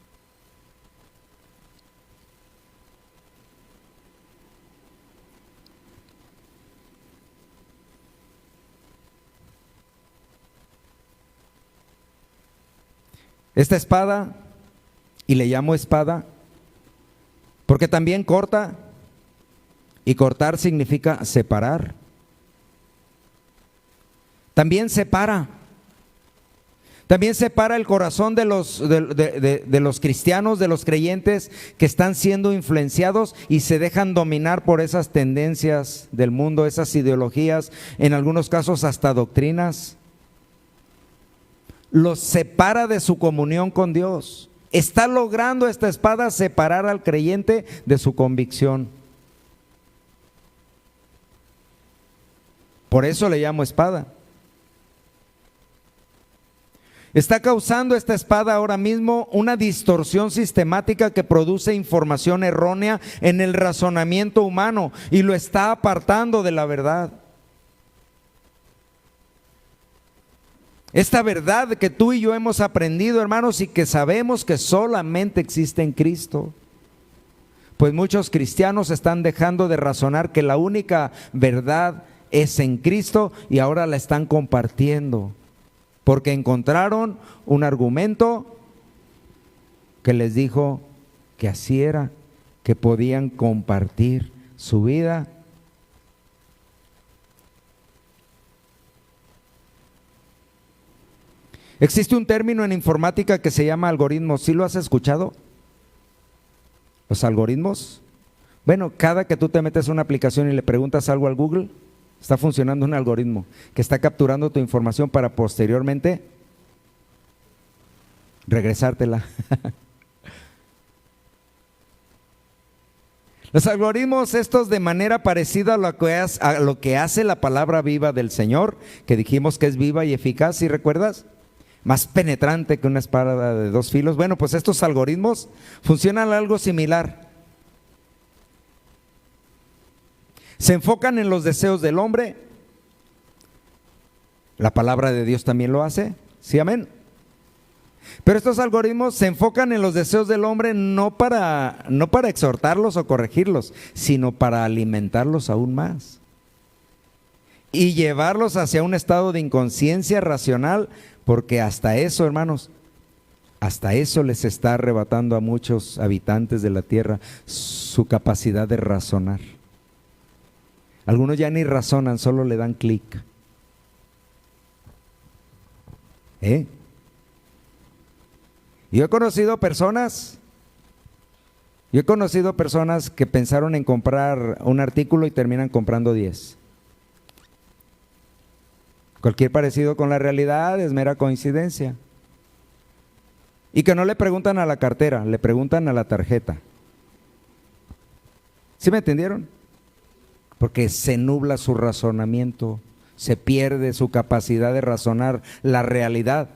Esta espada, y le llamo espada, porque también corta, y cortar significa separar. También separa. También separa el corazón de los cristianos, de los creyentes que están siendo influenciados y se dejan dominar por esas tendencias del mundo, esas ideologías, en algunos casos hasta doctrinas. Los separa de su comunión con Dios. Está logrando esta espada separar al creyente de su convicción. Por eso le llamo espada. Está causando esta espada ahora mismo una distorsión sistemática que produce información errónea en el razonamiento humano y lo está apartando de la verdad. Esta verdad que tú y yo hemos aprendido, hermanos, y que sabemos que solamente existe en Cristo. Pues muchos cristianos están dejando de razonar que la única verdad es en Cristo y ahora la están compartiendo. Porque encontraron un argumento que les dijo que así era, que podían compartir su vida. Existe un término en informática que se llama algoritmos. ¿Sí lo has escuchado? ¿Los algoritmos? Bueno, cada que tú te metes a una aplicación y le preguntas algo al Google, está funcionando un algoritmo que está capturando tu información para posteriormente regresártela. Los algoritmos estos, de manera parecida a lo que hace la palabra viva del Señor, que dijimos que es viva y eficaz, ¿sí recuerdas? Más penetrante que una espada de dos filos. Bueno, pues estos algoritmos funcionan algo similar. Se enfocan en los deseos del hombre. La palabra de Dios también lo hace. ¿Sí, amén? Pero estos algoritmos se enfocan en los deseos del hombre no para exhortarlos o corregirlos, sino para alimentarlos aún más y llevarlos hacia un estado de inconsciencia racional, porque hasta eso, hermanos, hasta eso les está arrebatando a muchos habitantes de la tierra su capacidad de razonar. Algunos ya ni razonan, solo le dan clic. Yo he conocido personas que pensaron en comprar un artículo y terminan comprando 10. Cualquier parecido con la realidad es mera coincidencia. Y que no le preguntan a la cartera, le preguntan a la tarjeta. ¿Sí me entendieron? Porque se nubla su razonamiento, se pierde su capacidad de razonar la realidad.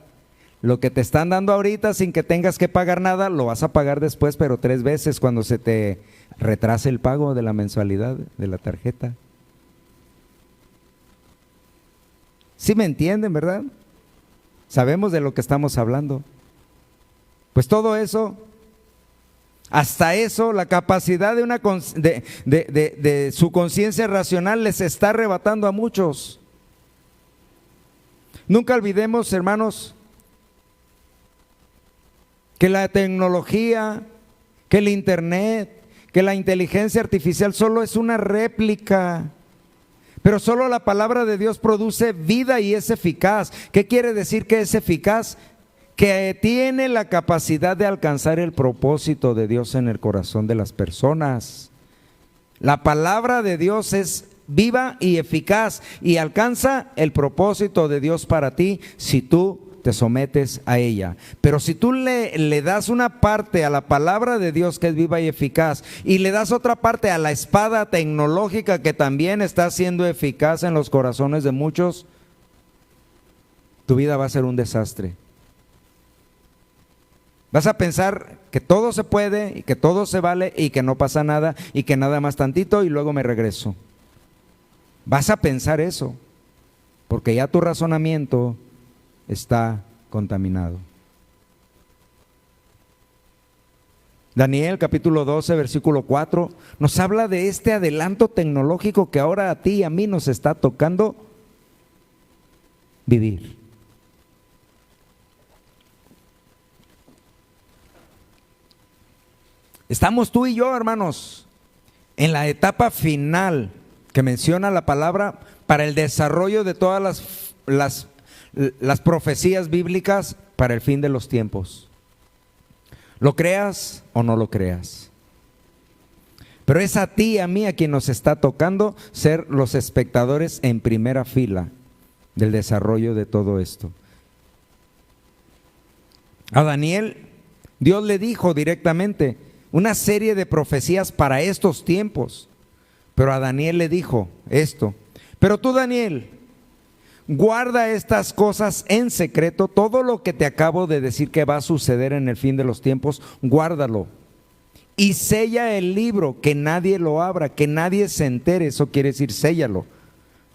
Lo que te están dando ahorita sin que tengas que pagar nada, lo vas a pagar después, pero 3 veces cuando se te retrase el pago de la mensualidad de la tarjeta. ¿Sí me entienden, verdad? Sabemos de lo que estamos hablando. Pues todo eso, hasta eso, la capacidad de su conciencia racional les está arrebatando a muchos. Nunca olvidemos, hermanos, que la tecnología, que el internet, que la inteligencia artificial solo es una réplica, pero solo la palabra de Dios produce vida y es eficaz. ¿Qué quiere decir que es eficaz? Que tiene la capacidad de alcanzar el propósito de Dios en el corazón de las personas. La palabra de Dios es viva y eficaz y alcanza el propósito de Dios para ti si tú te sometes a ella. Pero si tú le das una parte a la palabra de Dios que es viva y eficaz y le das otra parte a la espada tecnológica que también está siendo eficaz en los corazones de muchos, tu vida va a ser un desastre. Vas a pensar que todo se puede y que todo se vale y que no pasa nada y que nada más tantito y luego me regreso. Vas a pensar eso porque ya tu razonamiento está contaminado. Daniel capítulo 12 versículo 4 nos habla de este adelanto tecnológico que ahora a ti y a mí nos está tocando vivir. Estamos tú y yo, hermanos, en la etapa final que menciona la palabra para el desarrollo de todas las profecías bíblicas para el fin de los tiempos. Lo creas o no lo creas. Pero es a ti y a mí a quien nos está tocando ser los espectadores en primera fila del desarrollo de todo esto. A Daniel, Dios le dijo directamente una serie de profecías para estos tiempos. Pero a Daniel le dijo esto: pero tú, Daniel, guarda estas cosas en secreto, todo lo que te acabo de decir que va a suceder en el fin de los tiempos, guárdalo. Y sella el libro, que nadie lo abra, que nadie se entere. Eso quiere decir, séllalo.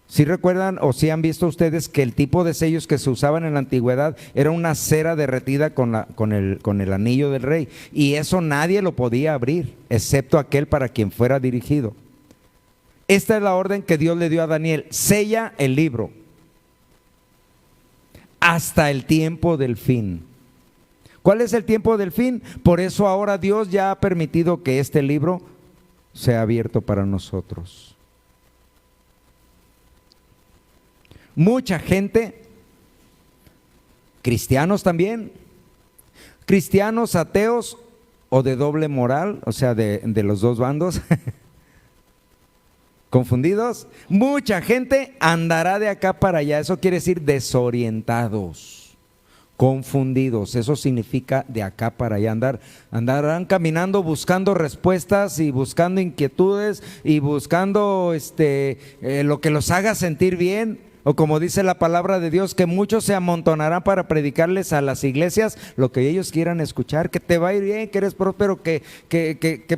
Si recuerdan o si han visto ustedes que el tipo de sellos que se usaban en la antigüedad era una cera derretida con el anillo del rey. Y eso nadie lo podía abrir, excepto aquel para quien fuera dirigido. Esta es la orden que Dios le dio a Daniel: sella el libro hasta el tiempo del fin. ¿Cuál es el tiempo del fin? Por eso ahora Dios ya ha permitido que este libro sea abierto para nosotros. Mucha gente, cristianos también, cristianos, ateos o de doble moral, o sea, de los dos bandos, confundidos, mucha gente andará de acá para allá. Eso quiere decir desorientados, confundidos. Eso significa de acá para allá, andarán caminando buscando respuestas y buscando inquietudes y buscando lo que los haga sentir bien. O como dice la palabra de Dios, que muchos se amontonarán para predicarles a las iglesias lo que ellos quieran escuchar, que te va a ir bien, que eres próspero, que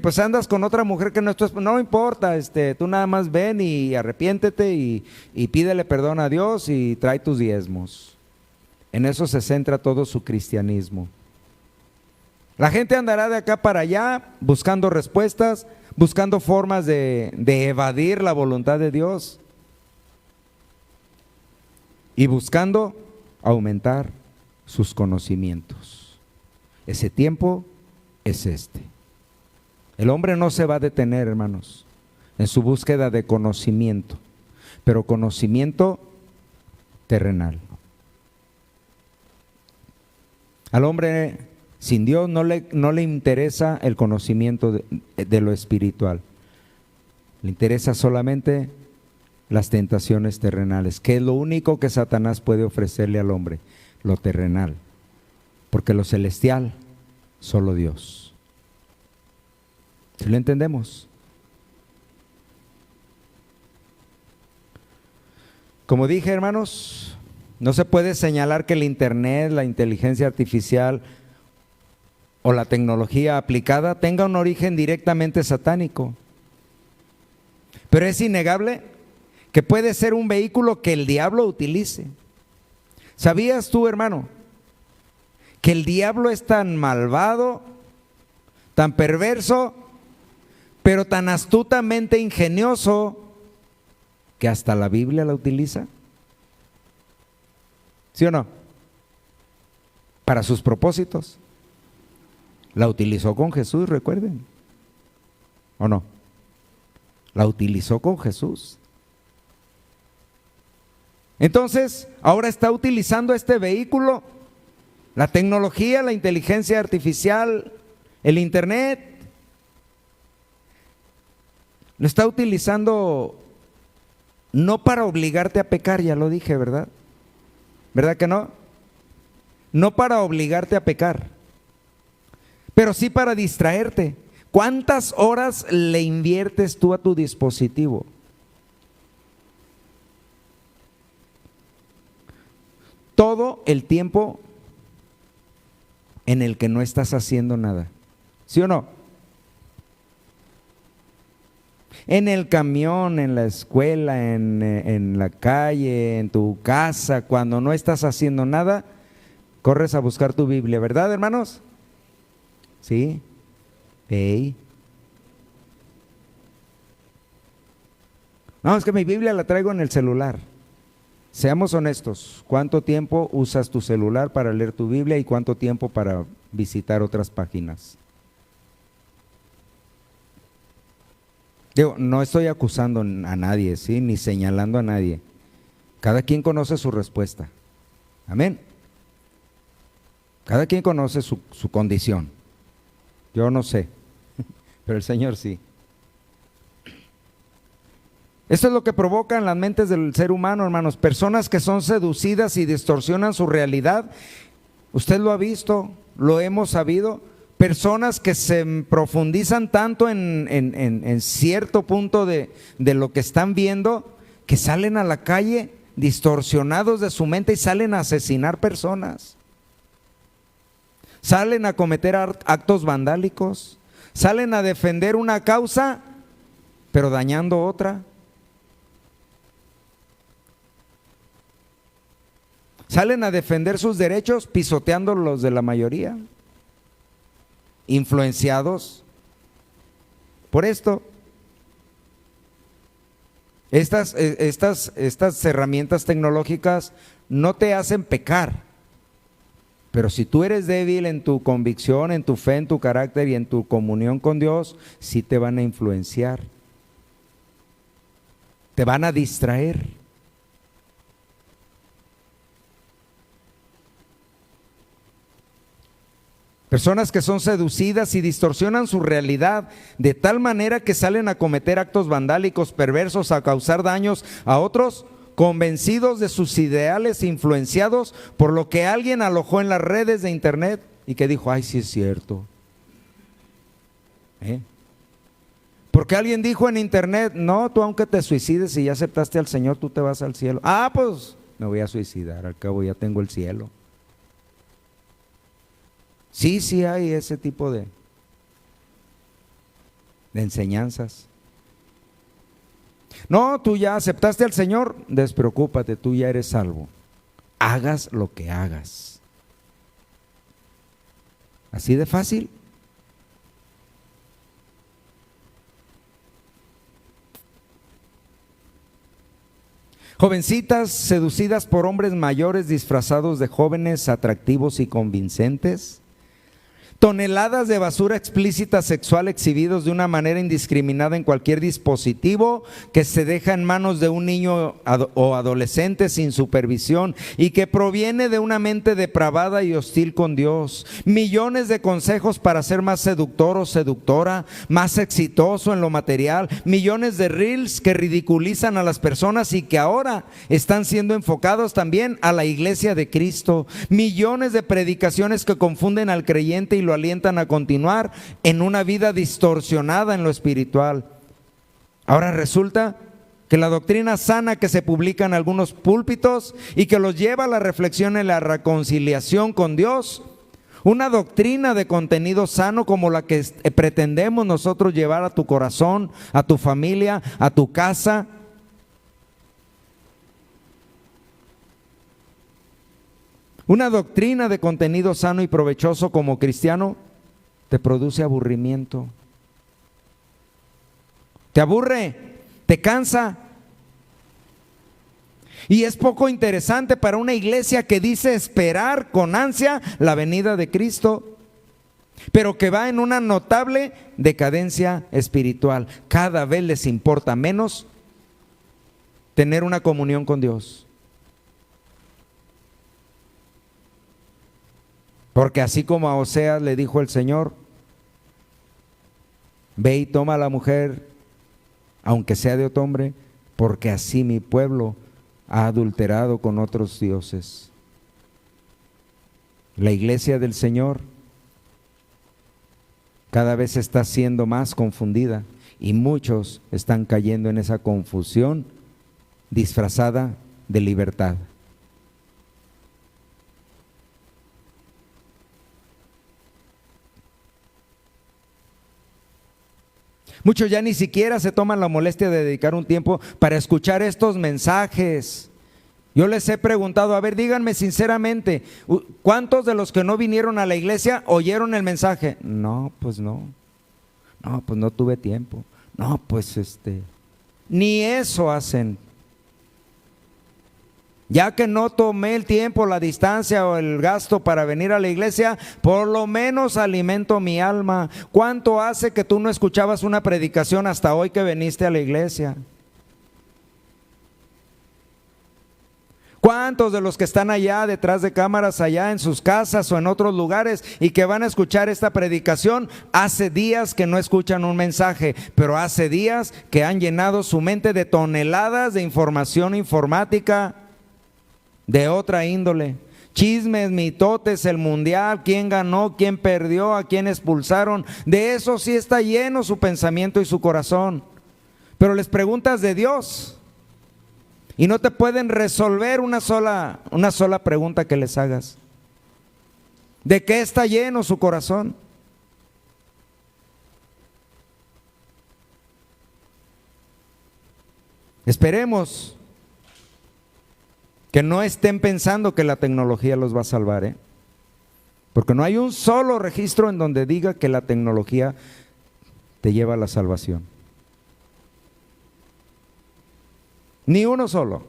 pues andas con otra mujer que no es tu esposa. No importa, tú nada más ven y arrepiéntete y pídele perdón a Dios y trae tus diezmos. En eso se centra todo su cristianismo. La gente andará de acá para allá buscando respuestas, buscando formas de evadir la voluntad de Dios y buscando aumentar sus conocimientos. Ese tiempo es este. El hombre no se va a detener, hermanos, en su búsqueda de conocimiento, pero conocimiento terrenal. Al hombre sin Dios no le interesa el conocimiento de lo espiritual. Le interesa solamente las tentaciones terrenales, que es lo único que Satanás puede ofrecerle al hombre, lo terrenal. Porque lo celestial, solo Dios. ¿Sí lo entendemos? Como dije, hermanos, no se puede señalar que el internet, la inteligencia artificial o la tecnología aplicada tenga un origen directamente satánico. Pero es innegable que puede ser un vehículo que el diablo utilice. ¿Sabías tú, hermano, que el diablo es tan malvado, tan perverso, pero tan astutamente ingenioso, que hasta la Biblia la utiliza? ¿Sí o no? Para sus propósitos. La utilizó con Jesús, recuerden. ¿O no? La utilizó con Jesús. Entonces, ahora está utilizando este vehículo, la tecnología, la inteligencia artificial, el internet. Lo está utilizando no para obligarte a pecar, ya lo dije, ¿verdad? ¿Verdad que no? No para obligarte a pecar, pero sí para distraerte. ¿Cuántas horas le inviertes tú a tu dispositivo? Todo el tiempo en el que no estás haciendo nada. ¿Sí o no? En el camión, en la escuela, en la calle, en tu casa, cuando no estás haciendo nada, corres a buscar tu Biblia, ¿verdad, hermanos? ¿Sí? Hey. No, es que mi Biblia la traigo en el celular. Seamos honestos, ¿cuánto tiempo usas tu celular para leer tu Biblia y cuánto tiempo para visitar otras páginas? Digo, no estoy acusando a nadie, ¿sí? Ni señalando a nadie. Cada quien conoce su respuesta. Amén. Cada quien conoce su condición. Yo no sé, pero el Señor sí. Esto es lo que provoca en las mentes del ser humano, hermanos. Personas que son seducidas y distorsionan su realidad. Usted lo ha visto, lo hemos sabido. Personas que se profundizan tanto en cierto punto de lo que están viendo, que salen a la calle distorsionados de su mente y salen a asesinar personas. Salen a cometer actos vandálicos. Salen a defender una causa, pero dañando otra. Salen a defender sus derechos pisoteando los de la mayoría, influenciados por esto. Estas herramientas tecnológicas no te hacen pecar, pero si tú eres débil en tu convicción, en tu fe, en tu carácter y en tu comunión con Dios, sí te van a influenciar, te van a distraer. Personas que son seducidas y distorsionan su realidad de tal manera que salen a cometer actos vandálicos, perversos, a causar daños a otros, convencidos de sus ideales, influenciados por lo que alguien alojó en las redes de internet y que dijo, ay, sí es cierto. Porque alguien dijo en internet, no, tú aunque te suicides y ya aceptaste al Señor, tú te vas al cielo. Ah, pues me voy a suicidar, al cabo ya tengo el cielo. Sí hay ese tipo de enseñanzas. No, tú ya aceptaste al Señor, despreocúpate, tú ya eres salvo. Hagas lo que hagas. Así de fácil. Jovencitas seducidas por hombres mayores disfrazados de jóvenes atractivos y convincentes. Toneladas de basura explícita sexual exhibidos de una manera indiscriminada en cualquier dispositivo que se deja en manos de un niño o adolescente sin supervisión y que proviene de una mente depravada y hostil con Dios. Millones de consejos para ser más seductor o seductora, más exitoso en lo material. Millones de reels que ridiculizan a las personas y que ahora están siendo enfocados también a la iglesia de Cristo. Millones de predicaciones que confunden al creyente y lo alientan a continuar en una vida distorsionada en lo espiritual. Ahora resulta que la doctrina sana que se publica en algunos púlpitos y que los lleva a la reflexión y la reconciliación con Dios, una doctrina de contenido sano como la que pretendemos nosotros llevar a tu corazón, a tu familia, a tu casa. Una doctrina de contenido sano y provechoso como cristiano te produce aburrimiento. Te aburre, te cansa. Y es poco interesante para una iglesia que dice esperar con ansia la venida de Cristo, pero que va en una notable decadencia espiritual. Cada vez les importa menos tener una comunión con Dios. Porque así como a Oseas le dijo el Señor, ve y toma a la mujer, aunque sea de otro hombre, porque así mi pueblo ha adulterado con otros dioses. La iglesia del Señor cada vez está siendo más confundida y muchos están cayendo en esa confusión disfrazada de libertad. Muchos ya ni siquiera se toman la molestia de dedicar un tiempo para escuchar estos mensajes. Yo les he preguntado, a ver, díganme sinceramente, ¿cuántos de los que no vinieron a la iglesia oyeron el mensaje? No, pues no. No, pues no tuve tiempo. No, pues ni eso hacen. Ya que no tomé el tiempo, la distancia o el gasto para venir a la iglesia, por lo menos alimento mi alma. ¿Cuánto hace que tú no escuchabas una predicación hasta hoy que viniste a la iglesia? ¿Cuántos de los que están allá detrás de cámaras, allá en sus casas o en otros lugares y que van a escuchar esta predicación, hace días que no escuchan un mensaje, pero hace días que han llenado su mente de toneladas de información informática de otra índole? Chismes, mitotes, el mundial, quién ganó, quién perdió, a quién expulsaron. De eso sí está lleno su pensamiento y su corazón. Pero les preguntas de Dios y no te pueden resolver una sola pregunta que les hagas. ¿De qué está lleno su corazón? Esperemos que no estén pensando que la tecnología los va a salvar, porque no hay un solo registro en donde diga que la tecnología te lleva a la salvación. Ni uno solo.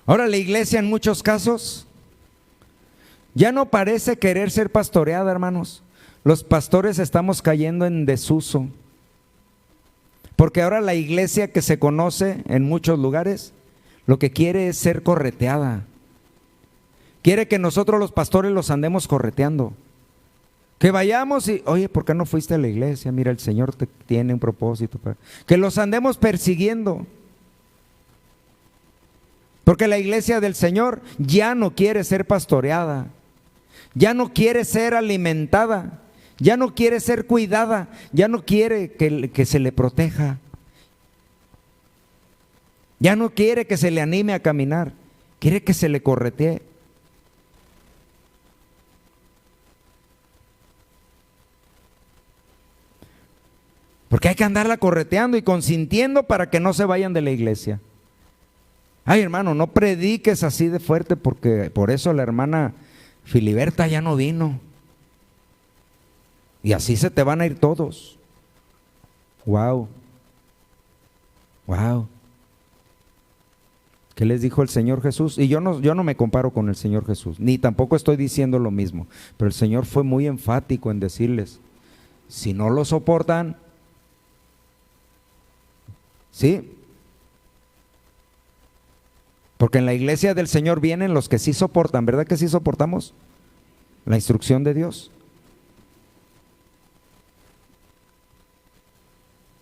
Ahora la iglesia en muchos casos ya no parece querer ser pastoreada, hermanos. Los pastores estamos cayendo en desuso, porque ahora la iglesia que se conoce en muchos lugares lo que quiere es ser correteada. Quiere que nosotros los pastores los andemos correteando. Que vayamos y, oye, ¿por qué no fuiste a la iglesia? Mira, el Señor tiene un propósito. Que los andemos persiguiendo. Porque la iglesia del Señor ya no quiere ser pastoreada, ya no quiere ser alimentada, ya no quiere ser cuidada, ya no quiere que se le proteja, ya no quiere que se le anime a caminar, quiere que se le corretee. Porque hay que andarla correteando y consintiendo para que no se vayan de la iglesia. Ay, hermano, no prediques así de fuerte, porque por eso la hermana Filiberta ya no vino. Y así se te van a ir todos. Wow. Wow. ¿Qué les dijo el Señor Jesús? Y yo no me comparo con el Señor Jesús, ni tampoco estoy diciendo lo mismo, pero el Señor fue muy enfático en decirles, si no lo soportan, ¿sí? Porque en la iglesia del Señor vienen los que sí soportan, ¿verdad que sí soportamos la instrucción de Dios?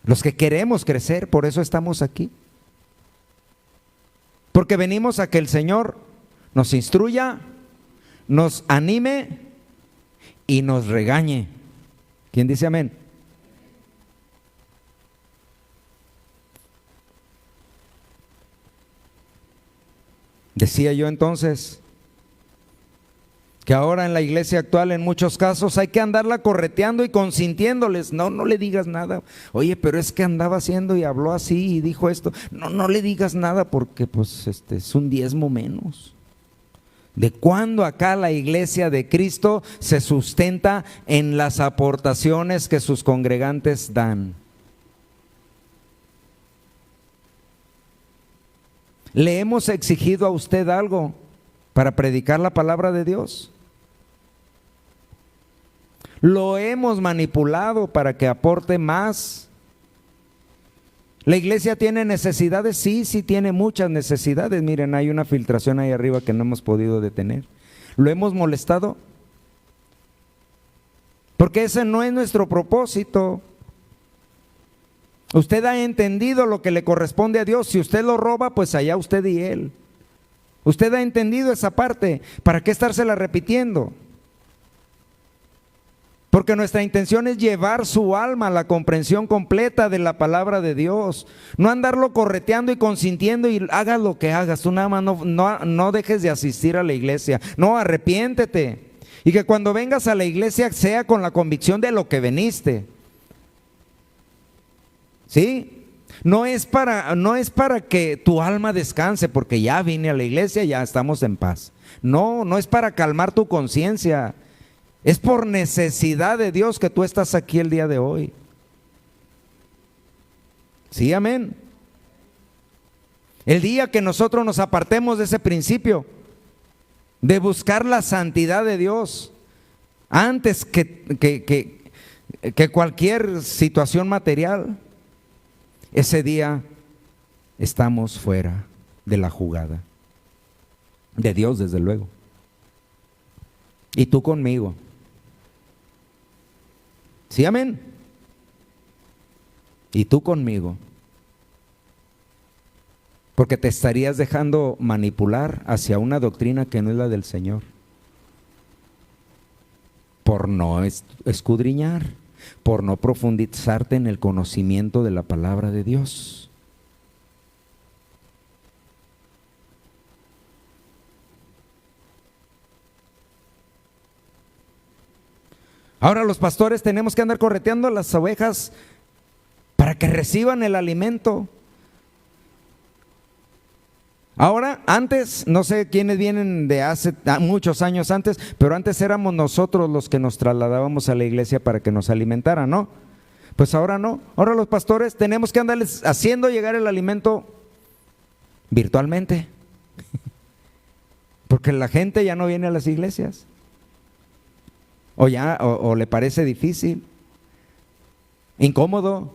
Los que queremos crecer, por eso estamos aquí. Porque venimos a que el Señor nos instruya, nos anime y nos regañe. ¿Quién dice amén? Decía yo entonces que ahora en la iglesia actual en muchos casos hay que andarla correteando y consintiéndoles. No le digas nada. Oye, pero es que andaba haciendo y habló así y dijo esto. No le digas nada porque pues es un diezmo menos. ¿De cuándo acá la iglesia de Cristo se sustenta en las aportaciones que sus congregantes dan? ¿Le hemos exigido a usted algo para predicar la palabra de Dios? ¿Lo hemos manipulado para que aporte más? ¿La iglesia tiene necesidades? Sí tiene muchas necesidades. Miren, hay una filtración ahí arriba que no hemos podido detener. ¿Lo hemos molestado? Porque ese no es nuestro propósito. Usted ha entendido lo que le corresponde a Dios. Si usted lo roba, pues allá usted y él. Usted ha entendido esa parte. ¿Para qué estársela repitiendo? Porque nuestra intención es llevar su alma a la comprensión completa de la palabra de Dios. No andarlo correteando y consintiendo y hagas lo que hagas. Tú nada más no dejes de asistir a la iglesia. No, arrepiéntete. Y que cuando vengas a la iglesia sea con la convicción de lo que veniste. ¿Sí? No es para que tu alma descanse, porque ya vine a la iglesia, ya estamos en paz. No es para calmar tu conciencia. Es por necesidad de Dios que tú estás aquí el día de hoy. Sí, amén. El día que nosotros nos apartemos de ese principio, de buscar la santidad de Dios, antes que que cualquier situación material, ese día estamos fuera de la jugada. De Dios, desde luego. Y tú conmigo. ¿Sí, amén? Y tú conmigo. Porque te estarías dejando manipular hacia una doctrina que no es la del Señor. Por no escudriñar, por no profundizarte en el conocimiento de la palabra de Dios. Ahora los pastores tenemos que andar correteando a las ovejas para que reciban el alimento. Ahora, antes, no sé quiénes vienen de hace muchos años antes, pero antes éramos nosotros los que nos trasladábamos a la iglesia para que nos alimentaran, ¿no? Pues ahora no, ahora los pastores tenemos que andarles haciendo llegar el alimento virtualmente, porque la gente ya no viene a las iglesias, o le parece difícil, incómodo,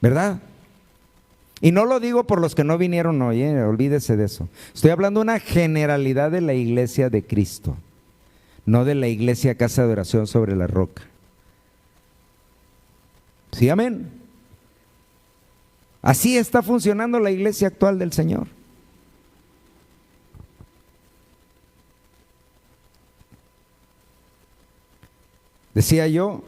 ¿verdad? Y no lo digo por los que no vinieron hoy, olvídese de eso. Estoy hablando de una generalidad de la iglesia de Cristo, no de la iglesia Casa de Oración sobre la Roca. ¿Sí, amén? Así está funcionando la iglesia actual del Señor. Decía yo,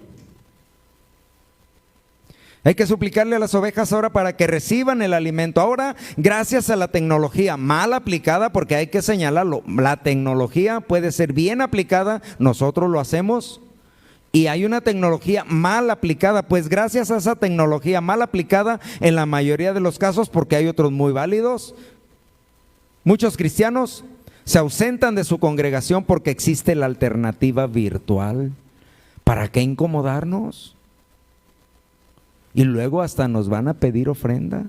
hay que suplicarle a las ovejas ahora para que reciban el alimento. Ahora, gracias a la tecnología mal aplicada, porque hay que señalarlo, la tecnología puede ser bien aplicada, nosotros lo hacemos, y hay una tecnología mal aplicada, pues gracias a esa tecnología mal aplicada, en la mayoría de los casos, porque hay otros muy válidos, muchos cristianos se ausentan de su congregación porque existe la alternativa virtual. ¿Para qué incomodarnos? Y luego hasta nos van a pedir ofrenda.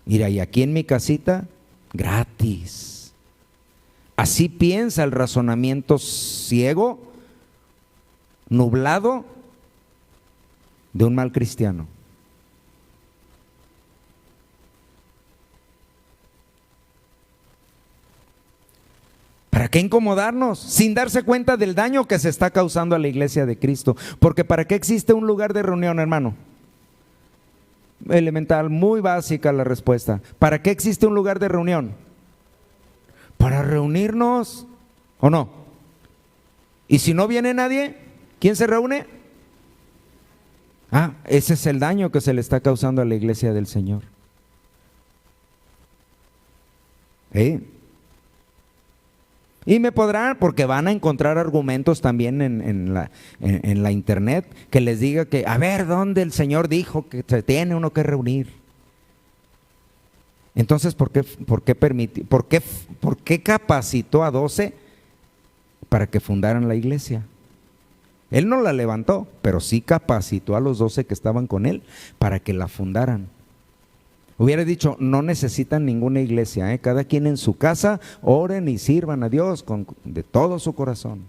Mira, y aquí en mi casita, gratis. Así piensa el razonamiento ciego, nublado de un mal cristiano. ¿Para qué incomodarnos sin darse cuenta del daño que se está causando a la iglesia de Cristo? Porque ¿para qué existe un lugar de reunión, hermano? Elemental, muy básica la respuesta. ¿Para qué existe un lugar de reunión? Para reunirnos, ¿o no? Y si no viene nadie, ¿quién se reúne? Ese es el daño que se le está causando a la iglesia del Señor. Y me podrán, porque van a encontrar argumentos también en la internet que les diga que, a ver, ¿dónde el Señor dijo que se tiene uno que reunir? Entonces, ¿por qué capacitó a 12 para que fundaran la iglesia? Él no la levantó, pero sí capacitó a los 12 que estaban con él para que la fundaran. Hubiera dicho, no necesitan ninguna iglesia, cada quien en su casa, oren y sirvan a Dios de todo su corazón.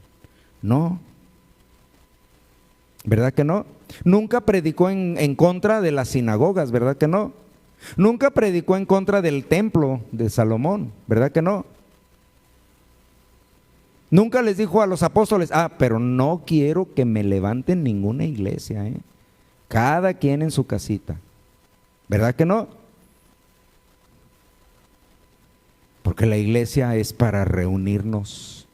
No, ¿verdad que no? Nunca predicó en contra de las sinagogas, ¿verdad que no? Nunca predicó en contra del templo de Salomón, ¿verdad que no? Nunca les dijo a los apóstoles, pero no quiero que me levanten ninguna iglesia, cada quien en su casita, ¿verdad que no? Porque la iglesia es para reunirnos.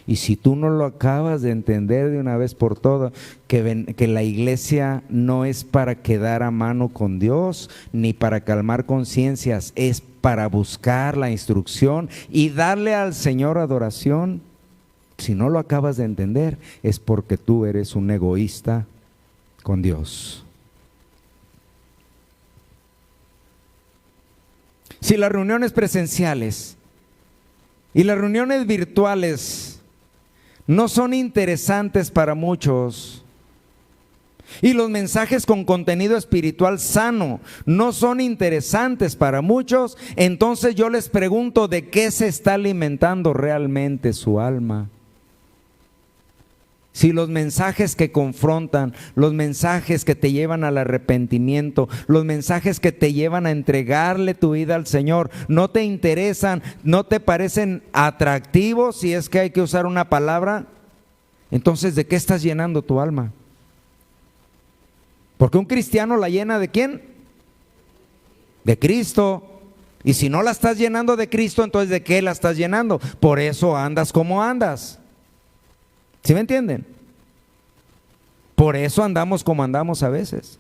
Y si tú no lo acabas de entender de una vez por todas, que la iglesia no es para quedar a mano con Dios, ni para calmar conciencias, es para buscar la instrucción y darle al Señor adoración. Si no lo acabas de entender, es porque tú eres un egoísta con Dios. Si las reuniones presenciales y las reuniones virtuales no son interesantes para muchos, y los mensajes con contenido espiritual sano no son interesantes para muchos, entonces yo les pregunto, ¿de qué se está alimentando realmente su alma? si los mensajes que confrontan, los mensajes que te llevan al arrepentimiento, los mensajes que te llevan a entregarle tu vida al Señor, no te interesan, no te parecen atractivos, si es que hay que usar una palabra, entonces ¿de qué estás llenando tu alma? Porque un cristiano la llena ¿de quién? De Cristo. Y si no la estás llenando de Cristo, entonces ¿de qué la estás llenando? Por eso andas como andas. ¿Sí me entienden? Por eso andamos como andamos a veces.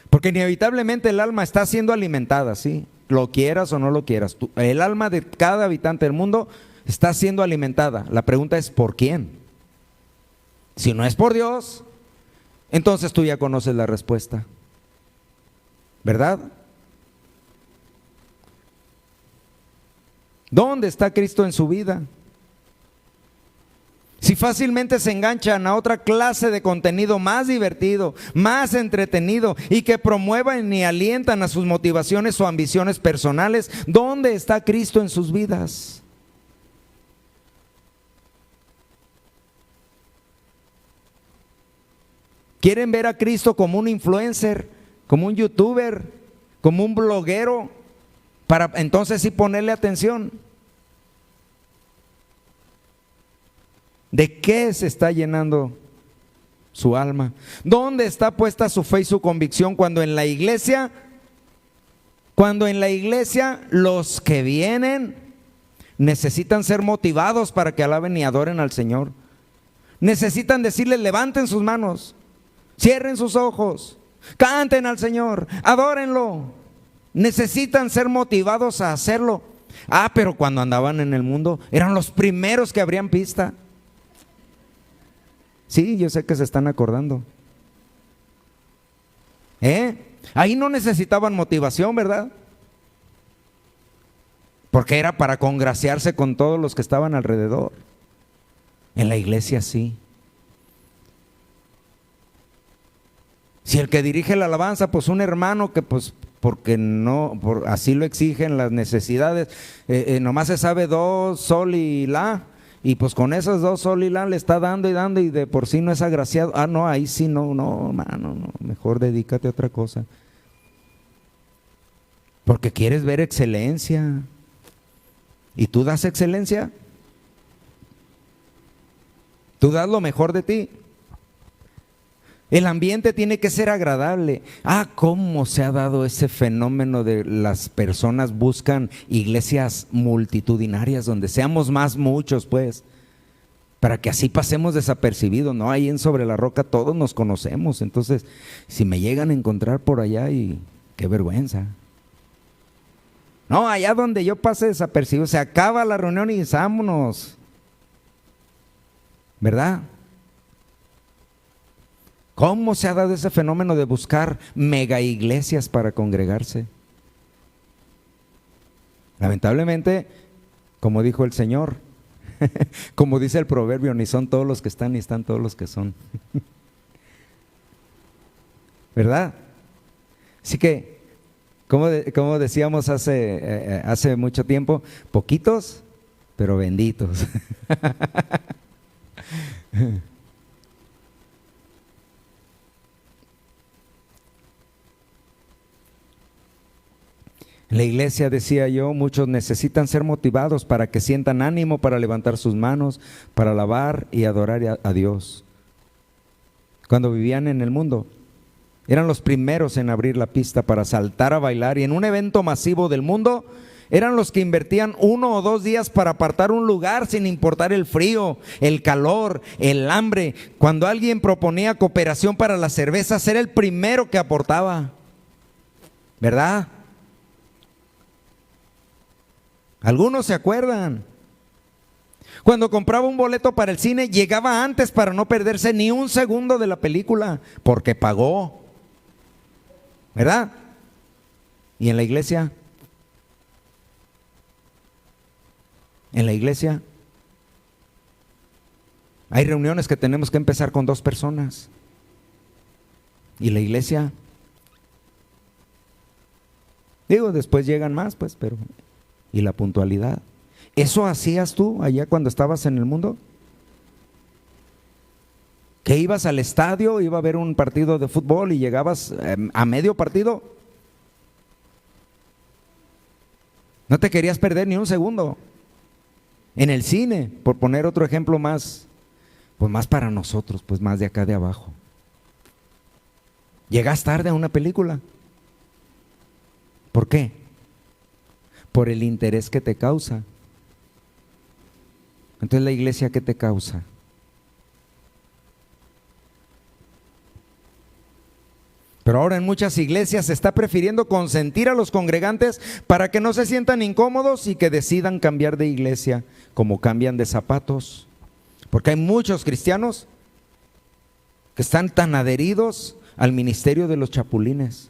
Porque inevitablemente el alma está siendo alimentada, ¿sí? Lo quieras o no lo quieras. El alma de cada habitante del mundo está siendo alimentada. La pregunta es ¿por quién? Si no es por Dios, entonces tú ya conoces la respuesta, ¿verdad? ¿Dónde está Cristo en su vida? Si fácilmente se enganchan a otra clase de contenido más divertido, más entretenido y que promuevan y alientan a sus motivaciones o ambiciones personales, ¿dónde está Cristo en sus vidas? ¿Quieren ver a Cristo como un influencer, como un youtuber, como un bloguero, para entonces sí ponerle atención? ¿De qué se está llenando su alma? ¿Dónde está puesta su fe y su convicción cuando en la iglesia los que vienen necesitan ser motivados para que alaben y adoren al Señor? Necesitan decirles levanten sus manos, cierren sus ojos, canten al Señor, adórenlo. Necesitan ser motivados a hacerlo. Pero cuando andaban en el mundo eran los primeros que abrían pista. Sí, yo sé que se están acordando. Ahí no necesitaban motivación, ¿verdad? Porque era para congraciarse con todos los que estaban alrededor. En la iglesia sí. Si el que dirige la alabanza, pues un hermano que pues porque no, así lo exigen las necesidades, nomás se sabe do, sol y la, y pues con esos dos sol y la le está dando y de por sí no es agraciado. No, ahí sí no, hermano, no, mejor dedícate a otra cosa. Porque quieres ver excelencia. ¿Y tú das excelencia? ¿Tú das lo mejor de ti? El ambiente tiene que ser agradable. ¿Cómo se ha dado ese fenómeno de las personas buscan iglesias multitudinarias donde seamos muchos pues, para que así pasemos desapercibidos? No, ahí en Sobre la Roca todos nos conocemos. Entonces, si me llegan a encontrar por allá, y qué vergüenza. No, allá donde yo pase desapercibido, se acaba la reunión y vámonos, ¿verdad? ¿Cómo se ha dado ese fenómeno de buscar mega iglesias para congregarse? Lamentablemente, como dijo el Señor, como dice el proverbio, ni son todos los que están, ni están todos los que son. ¿Verdad? Así que, como decíamos hace mucho tiempo, poquitos, pero benditos. En la iglesia, decía yo, muchos necesitan ser motivados para que sientan ánimo para levantar sus manos, para alabar y adorar a Dios. Cuando vivían en el mundo, eran los primeros en abrir la pista para saltar a bailar, y en un evento masivo del mundo, eran los que invertían 1 o 2 días para apartar un lugar sin importar el frío, el calor, el hambre. Cuando alguien proponía cooperación para las cervezas, era el primero que aportaba, ¿verdad? Algunos se acuerdan. Cuando compraba un boleto para el cine, llegaba antes para no perderse ni un segundo de la película, porque pagó, ¿verdad? ¿Y en la iglesia? En la iglesia hay reuniones que tenemos que empezar con 2 personas. ¿Y la iglesia? Digo, después llegan más, pues, pero ¿y la puntualidad? ¿Eso hacías tú allá cuando estabas en el mundo? ¿Que ibas al estadio, iba a ver un partido de fútbol y llegabas a medio partido? No te querías perder ni un segundo. En el cine, por poner otro ejemplo más, pues más para nosotros, pues más de acá de abajo. Llegas tarde a una película. ¿Por qué? Por el interés que te causa. Entonces, ¿la iglesia qué te causa? Pero ahora en muchas iglesias se está prefiriendo consentir a los congregantes para que no se sientan incómodos y que decidan cambiar de iglesia como cambian de zapatos. Porque hay muchos cristianos que están tan adheridos al ministerio de los chapulines,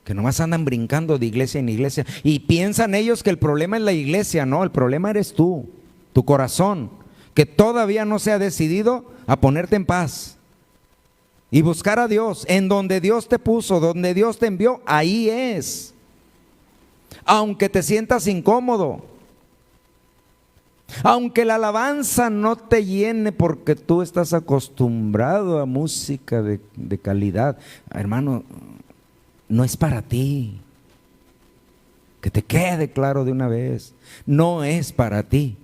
que nomás andan brincando de iglesia en iglesia y piensan ellos que el problema es la iglesia. No, el problema eres tú, tu corazón, que todavía no se ha decidido a ponerte en paz y buscar a Dios. En donde Dios te puso, donde Dios te envió, ahí es. Aunque te sientas incómodo, aunque la alabanza no te llene porque tú estás acostumbrado a música de calidad, hermano, no es para ti. Que te quede claro de una vez, no es para ti.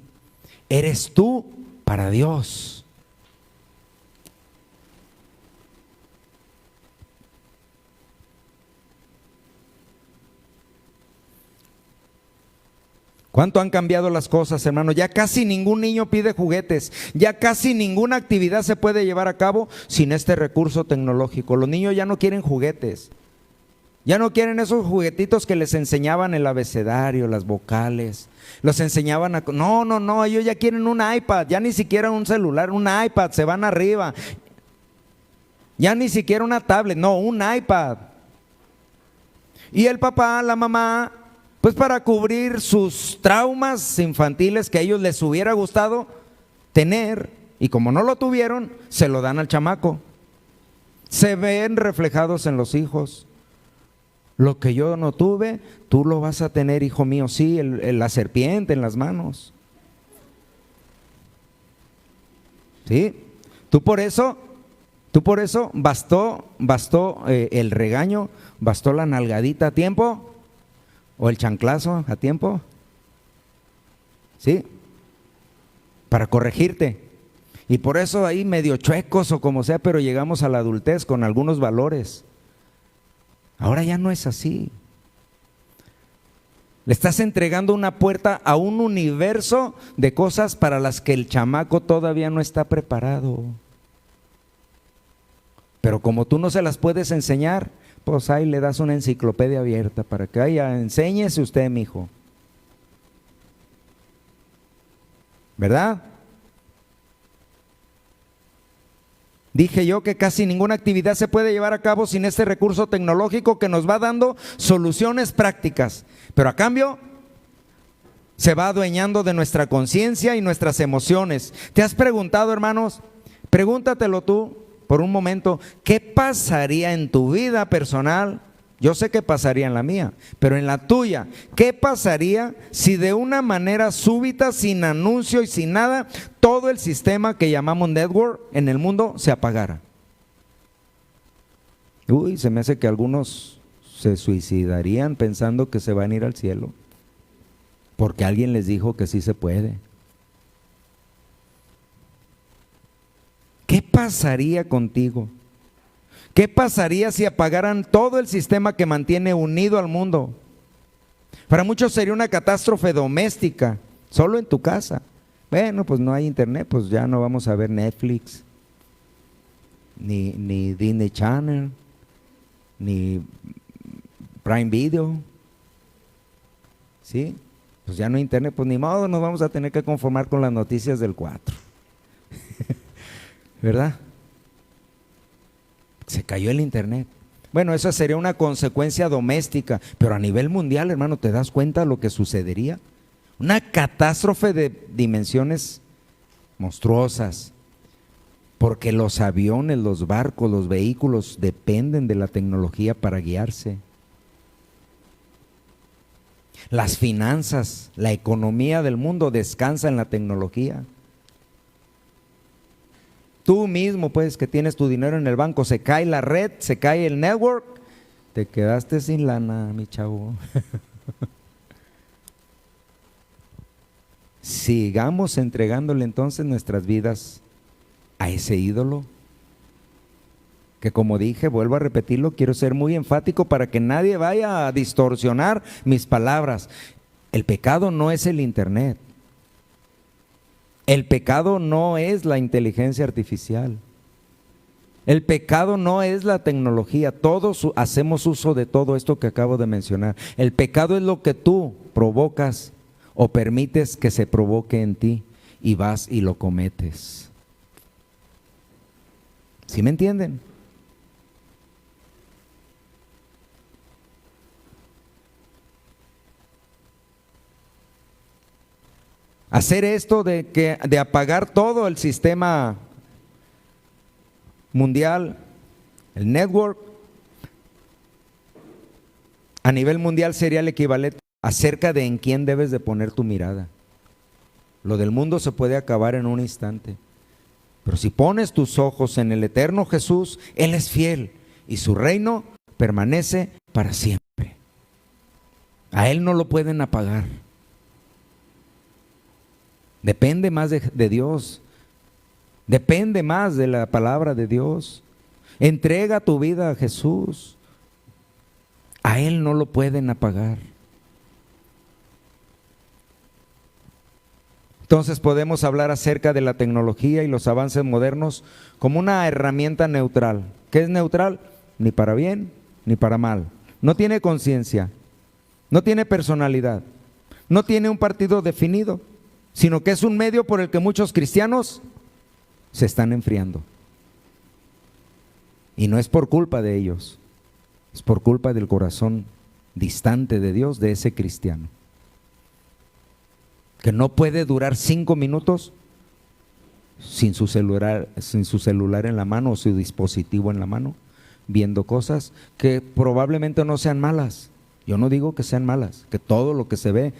Eres tú para Dios. ¿Cuánto han cambiado las cosas, hermano? Ya casi ningún niño pide juguetes, ya casi ninguna actividad se puede llevar a cabo sin este recurso tecnológico. Los niños ya no quieren juguetes, ya no quieren esos juguetitos que les enseñaban el abecedario, las vocales, los enseñaban a... No, ellos ya quieren un iPad, ya ni siquiera un celular, un iPad, se van arriba. Ya ni siquiera una tablet, no, un iPad. Y el papá, la mamá, pues para cubrir sus traumas infantiles que a ellos les hubiera gustado tener, y como no lo tuvieron, se lo dan al chamaco. Se ven reflejados en los hijos. Lo que yo no tuve, tú lo vas a tener, hijo mío. Sí, la serpiente en las manos. ¿Sí? Tú por eso bastó el regaño, bastó la nalgadita a tiempo. ¿O el chanclazo a tiempo? ¿Sí? Para corregirte. Y por eso ahí medio chuecos o como sea, pero llegamos a la adultez con algunos valores. Ahora ya no es así. Le estás entregando una puerta a un universo de cosas para las que el chamaco todavía no está preparado. Pero como tú no se las puedes enseñar, pues ahí le das una enciclopedia abierta para que enséñese usted, mijo. ¿Verdad? Dije yo que casi ninguna actividad se puede llevar a cabo sin este recurso tecnológico que nos va dando soluciones prácticas, pero a cambio se va adueñando de nuestra conciencia y nuestras emociones. ¿Te has preguntado, hermanos? Pregúntatelo tú por un momento, ¿qué pasaría en tu vida personal? Yo sé qué pasaría en la mía, pero en la tuya, ¿qué pasaría si de una manera súbita, sin anuncio y sin nada, todo el sistema que llamamos network en el mundo se apagara? Uy, se me hace que algunos se suicidarían pensando que se van a ir al cielo, porque alguien les dijo que sí se puede. ¿Qué pasaría contigo? ¿Qué pasaría si apagaran todo el sistema que mantiene unido al mundo? Para muchos sería una catástrofe doméstica, solo en tu casa. Bueno, pues no hay internet, pues ya no vamos a ver Netflix, ni Disney Channel, ni Prime Video. ¿Sí? Pues ya no hay internet, pues ni modo, nos vamos a tener que conformar con las noticias del 4. ¿Verdad? Se cayó el internet. Bueno, esa sería una consecuencia doméstica, pero a nivel mundial, hermano, ¿te das cuenta de lo que sucedería? Una catástrofe de dimensiones monstruosas, porque los aviones, los barcos, los vehículos dependen de la tecnología para guiarse. Las finanzas, la economía del mundo descansa en la tecnología. Tú mismo, pues, que tienes tu dinero en el banco, se cae la red, se cae el network, te quedaste sin lana, mi chavo. Sigamos entregándole entonces nuestras vidas a ese ídolo, que como dije, vuelvo a repetirlo, quiero ser muy enfático para que nadie vaya a distorsionar mis palabras. El pecado no es el internet. El pecado no es la inteligencia artificial. El pecado no es la tecnología. Todos hacemos uso de todo esto que acabo de mencionar. El pecado es lo que tú provocas o permites que se provoque en ti y vas y lo cometes. ¿Sí me entienden? Hacer esto de apagar todo el sistema mundial, el network, a nivel mundial sería el equivalente acerca de en quién debes de poner tu mirada. Lo del mundo se puede acabar en un instante, pero si pones tus ojos en el eterno Jesús, Él es fiel y su reino permanece para siempre. A Él no lo pueden apagar. Depende más de Dios. Depende más de la palabra de Dios. Entrega tu vida a Jesús. A Él no lo pueden apagar. Entonces podemos hablar acerca de la tecnología y los avances modernos como una herramienta neutral. ¿Qué es neutral? Ni para bien ni para mal. No tiene conciencia, no tiene personalidad, no tiene un partido definido, sino que es un medio por el que muchos cristianos se están enfriando. Y no es por culpa de ellos, es por culpa del corazón distante de Dios de ese cristiano, que no puede durar 5 minutos sin su celular en la mano o su dispositivo en la mano, viendo cosas que probablemente no sean malas. Yo no digo que sean malas, que todo lo que se ve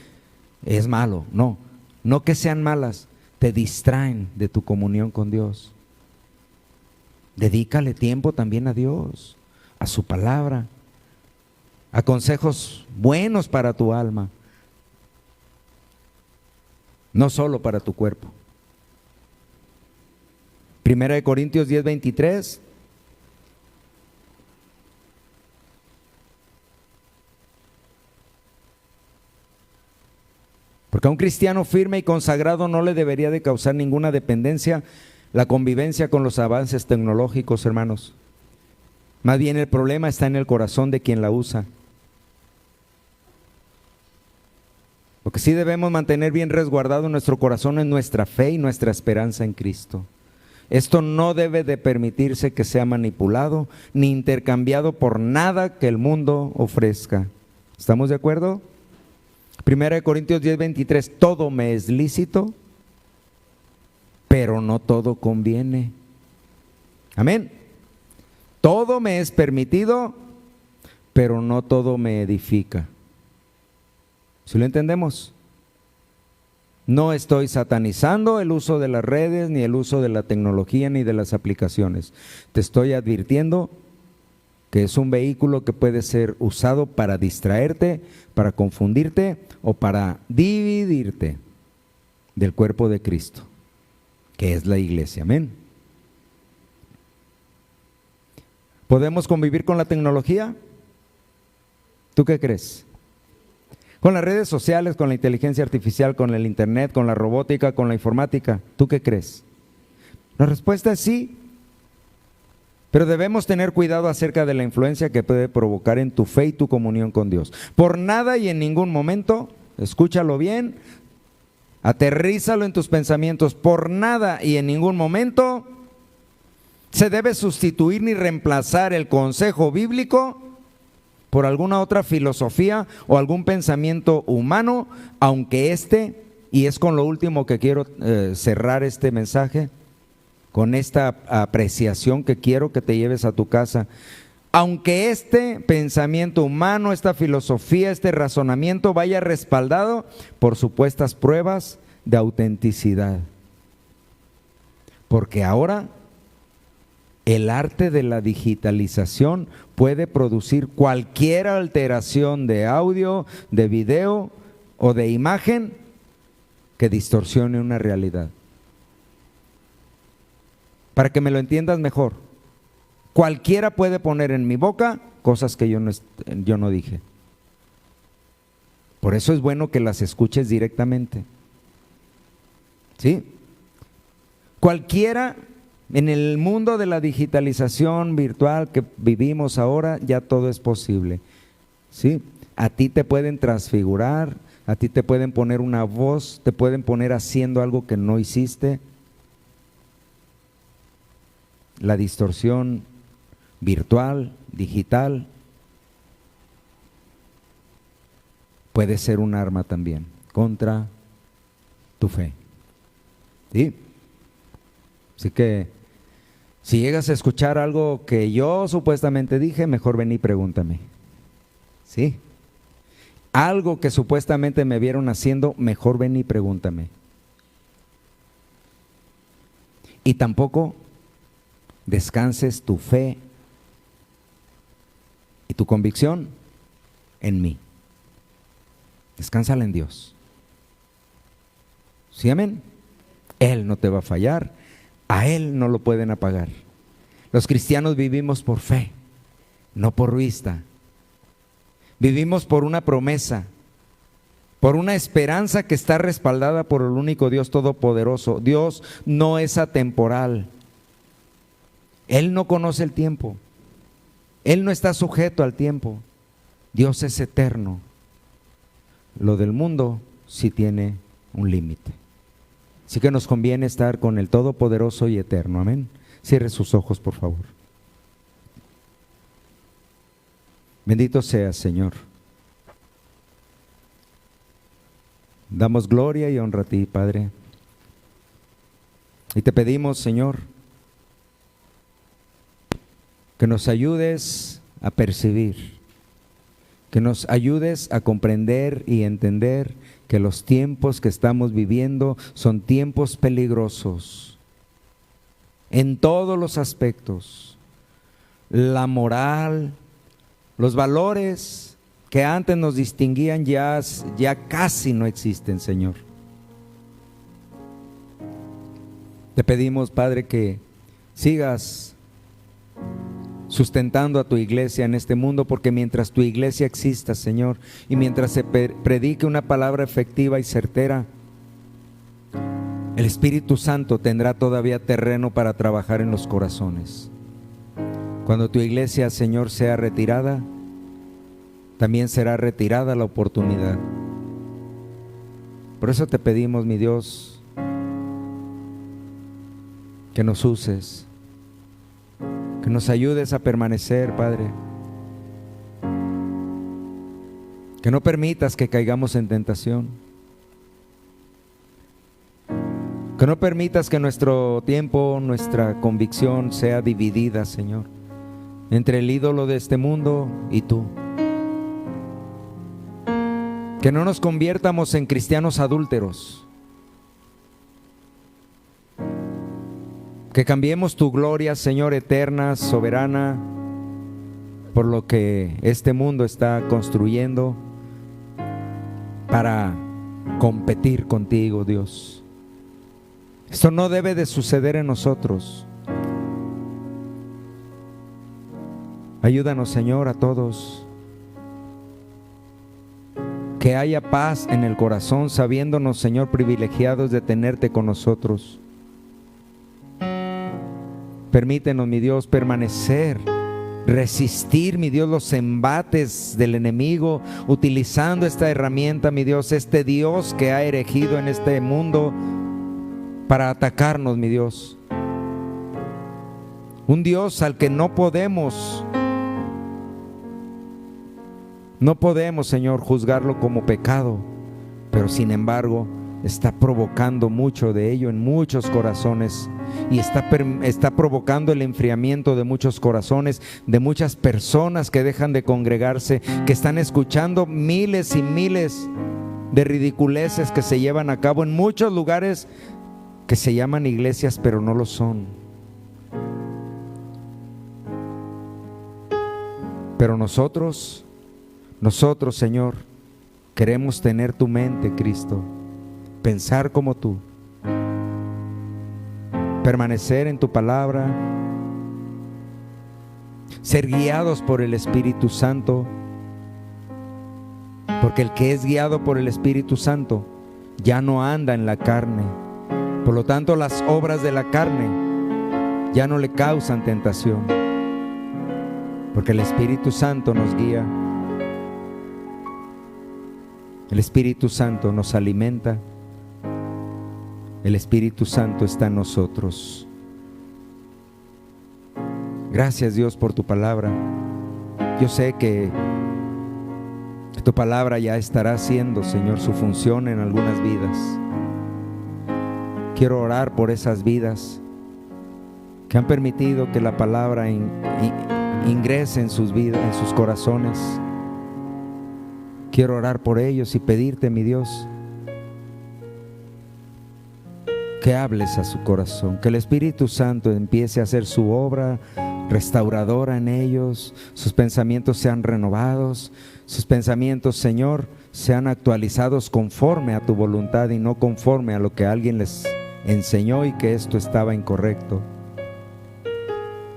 es malo, no. No que sean malas, te distraen de tu comunión con Dios. Dedícale tiempo también a Dios, a su palabra, a consejos buenos para tu alma, no solo para tu cuerpo. 1 Corintios 10:23. Porque a un cristiano firme y consagrado no le debería de causar ninguna dependencia la convivencia con los avances tecnológicos, hermanos. Más bien el problema está en el corazón de quien la usa. Lo que sí debemos mantener bien resguardado en nuestro corazón es nuestra fe y nuestra esperanza en Cristo. Esto no debe de permitirse que sea manipulado ni intercambiado por nada que el mundo ofrezca. ¿Estamos de acuerdo? 1 Corintios 10:23, todo me es lícito, pero no todo conviene. Amén. Todo me es permitido, pero no todo me edifica. ¿Sí lo entendemos? No estoy satanizando el uso de las redes, ni el uso de la tecnología, ni de las aplicaciones. Te estoy advirtiendo que es un vehículo que puede ser usado para distraerte, para confundirte o para dividirte del cuerpo de Cristo, que es la iglesia. Amén. ¿Podemos convivir con la tecnología? ¿Tú qué crees? Con las redes sociales, con la inteligencia artificial, con el internet, con la robótica, con la informática, ¿tú qué crees? La respuesta es sí. Pero debemos tener cuidado acerca de la influencia que puede provocar en tu fe y tu comunión con Dios. Por nada y en ningún momento, escúchalo bien, aterrízalo en tus pensamientos, por nada y en ningún momento se debe sustituir ni reemplazar el consejo bíblico por alguna otra filosofía o algún pensamiento humano, aunque y es con lo último que quiero cerrar este mensaje, con esta apreciación que quiero que te lleves a tu casa, aunque este pensamiento humano, esta filosofía, este razonamiento vaya respaldado por supuestas pruebas de autenticidad. Porque ahora el arte de la digitalización puede producir cualquier alteración de audio, de video o de imagen que distorsione una realidad. Para que me lo entiendas mejor, cualquiera puede poner en mi boca cosas que yo no dije. Por eso es bueno que las escuches directamente. ¿Sí? Cualquiera, en el mundo de la digitalización virtual que vivimos ahora, ya todo es posible. ¿Sí? A ti te pueden transfigurar, a ti te pueden poner una voz, te pueden poner haciendo algo que no hiciste. La distorsión virtual, digital, puede ser un arma también contra tu fe. ¿Sí? Así que si llegas a escuchar algo que yo supuestamente dije, mejor ven y pregúntame. ¿Sí? Algo que supuestamente me vieron haciendo, mejor ven y pregúntame. Y tampoco descanses tu fe y tu convicción en mí. Descánsala en Dios. ¿Sí, amén? Él no te va a fallar, a Él no lo pueden apagar. Los cristianos vivimos por fe, no por vista. Vivimos por una promesa, por una esperanza que está respaldada por el único Dios todopoderoso. Dios no es atemporal. Él no conoce el tiempo. Él no está sujeto al tiempo. Dios es eterno. Lo del mundo sí tiene un límite. Así que nos conviene estar con el Todopoderoso y Eterno. Amén. Cierre sus ojos, por favor. Bendito seas, Señor. Damos gloria y honra a ti, Padre. Y te pedimos, Señor, que nos ayudes a percibir, que nos ayudes a comprender y entender que los tiempos que estamos viviendo son tiempos peligrosos en todos los aspectos. La moral, los valores que antes nos distinguían ya casi no existen, Señor. Te pedimos, Padre, que sigas sustentando a tu iglesia en este mundo, porque mientras tu iglesia exista, Señor, y mientras se predique una palabra efectiva y certera, el Espíritu Santo tendrá todavía terreno para trabajar en los corazones. Cuando tu iglesia, Señor, sea retirada, también será retirada la oportunidad. Por eso te pedimos, mi Dios, que nos uses, que nos ayudes a permanecer, Padre. Que no permitas que caigamos en tentación. Que no permitas que nuestro tiempo, nuestra convicción sea dividida, Señor, entre el ídolo de este mundo y tú. Que no nos conviertamos en cristianos adúlteros. Que cambiemos tu gloria, Señor, eterna, soberana, por lo que este mundo está construyendo para competir contigo, Dios. Esto no debe de suceder en nosotros. Ayúdanos, Señor, a todos. Que haya paz en el corazón, sabiéndonos, Señor, privilegiados de tenerte con nosotros. Permítenos, mi Dios, permanecer, resistir, mi Dios, los embates del enemigo, utilizando esta herramienta, mi Dios, este Dios que ha erigido en este mundo para atacarnos, mi Dios. Un Dios al que no podemos, Señor, juzgarlo como pecado, pero sin embargo está provocando mucho de ello en muchos corazones y está provocando el enfriamiento de muchos corazones, de muchas personas que dejan de congregarse, que están escuchando miles y miles de ridiculeces que se llevan a cabo en muchos lugares que se llaman iglesias, pero no lo son. Pero nosotros, Señor, queremos tener tu mente, Cristo, pensar como tú, permanecer en tu palabra, ser guiados por el Espíritu Santo, porque el que es guiado por el Espíritu Santo ya no anda en la carne. Por lo tanto, las obras de la carne ya no le causan tentación, porque el Espíritu Santo nos guía. El Espíritu Santo nos alimenta. El Espíritu Santo está en nosotros. Gracias, Dios, por tu palabra. Yo sé que tu palabra ya estará haciendo, Señor, su función en algunas vidas. Quiero orar por esas vidas que han permitido que la palabra ingrese en sus vidas, en sus corazones. Quiero orar por ellos y pedirte, mi Dios, que hables a su corazón, que el Espíritu Santo empiece a hacer su obra restauradora en ellos, sus pensamientos sean renovados, sus pensamientos, Señor, sean actualizados conforme a tu voluntad y no conforme a lo que alguien les enseñó y que esto estaba incorrecto.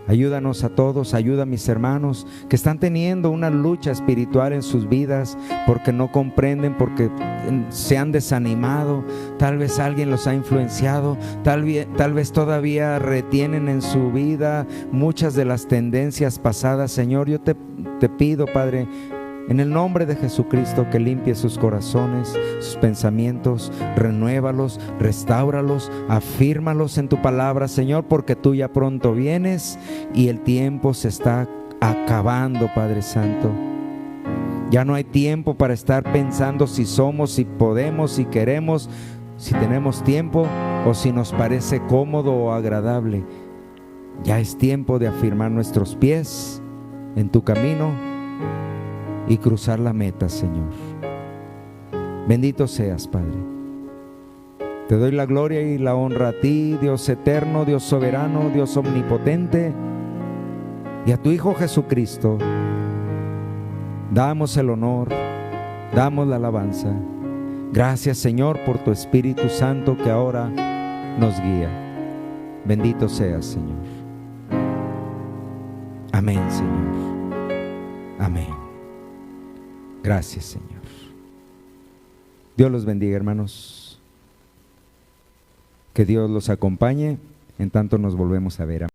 Ayúdanos a todos, ayuda a mis hermanos que están teniendo una lucha espiritual en sus vidas porque no comprenden, porque se han desanimado, tal vez alguien los ha influenciado, tal vez todavía retienen en su vida muchas de las tendencias pasadas. Señor, yo te pido, Padre, en el nombre de Jesucristo, que limpie sus corazones, sus pensamientos, renuévalos, restáuralos, afírmalos en tu palabra, Señor, porque tú ya pronto vienes y el tiempo se está acabando, Padre Santo. Ya no hay tiempo para estar pensando si somos, si podemos, si queremos, si tenemos tiempo o si nos parece cómodo o agradable. Ya es tiempo de afirmar nuestros pies en tu camino y cruzar la meta, Señor. Bendito seas, Padre. Te doy la gloria y la honra a ti, Dios eterno, Dios soberano, Dios omnipotente, y a tu Hijo Jesucristo. Damos el honor, damos la alabanza. Gracias, Señor, por tu Espíritu Santo que ahora nos guía. Bendito seas, Señor. Amén, Señor. Amén. Gracias, Señor. Dios los bendiga, hermanos. Que Dios los acompañe, en tanto nos volvemos a ver.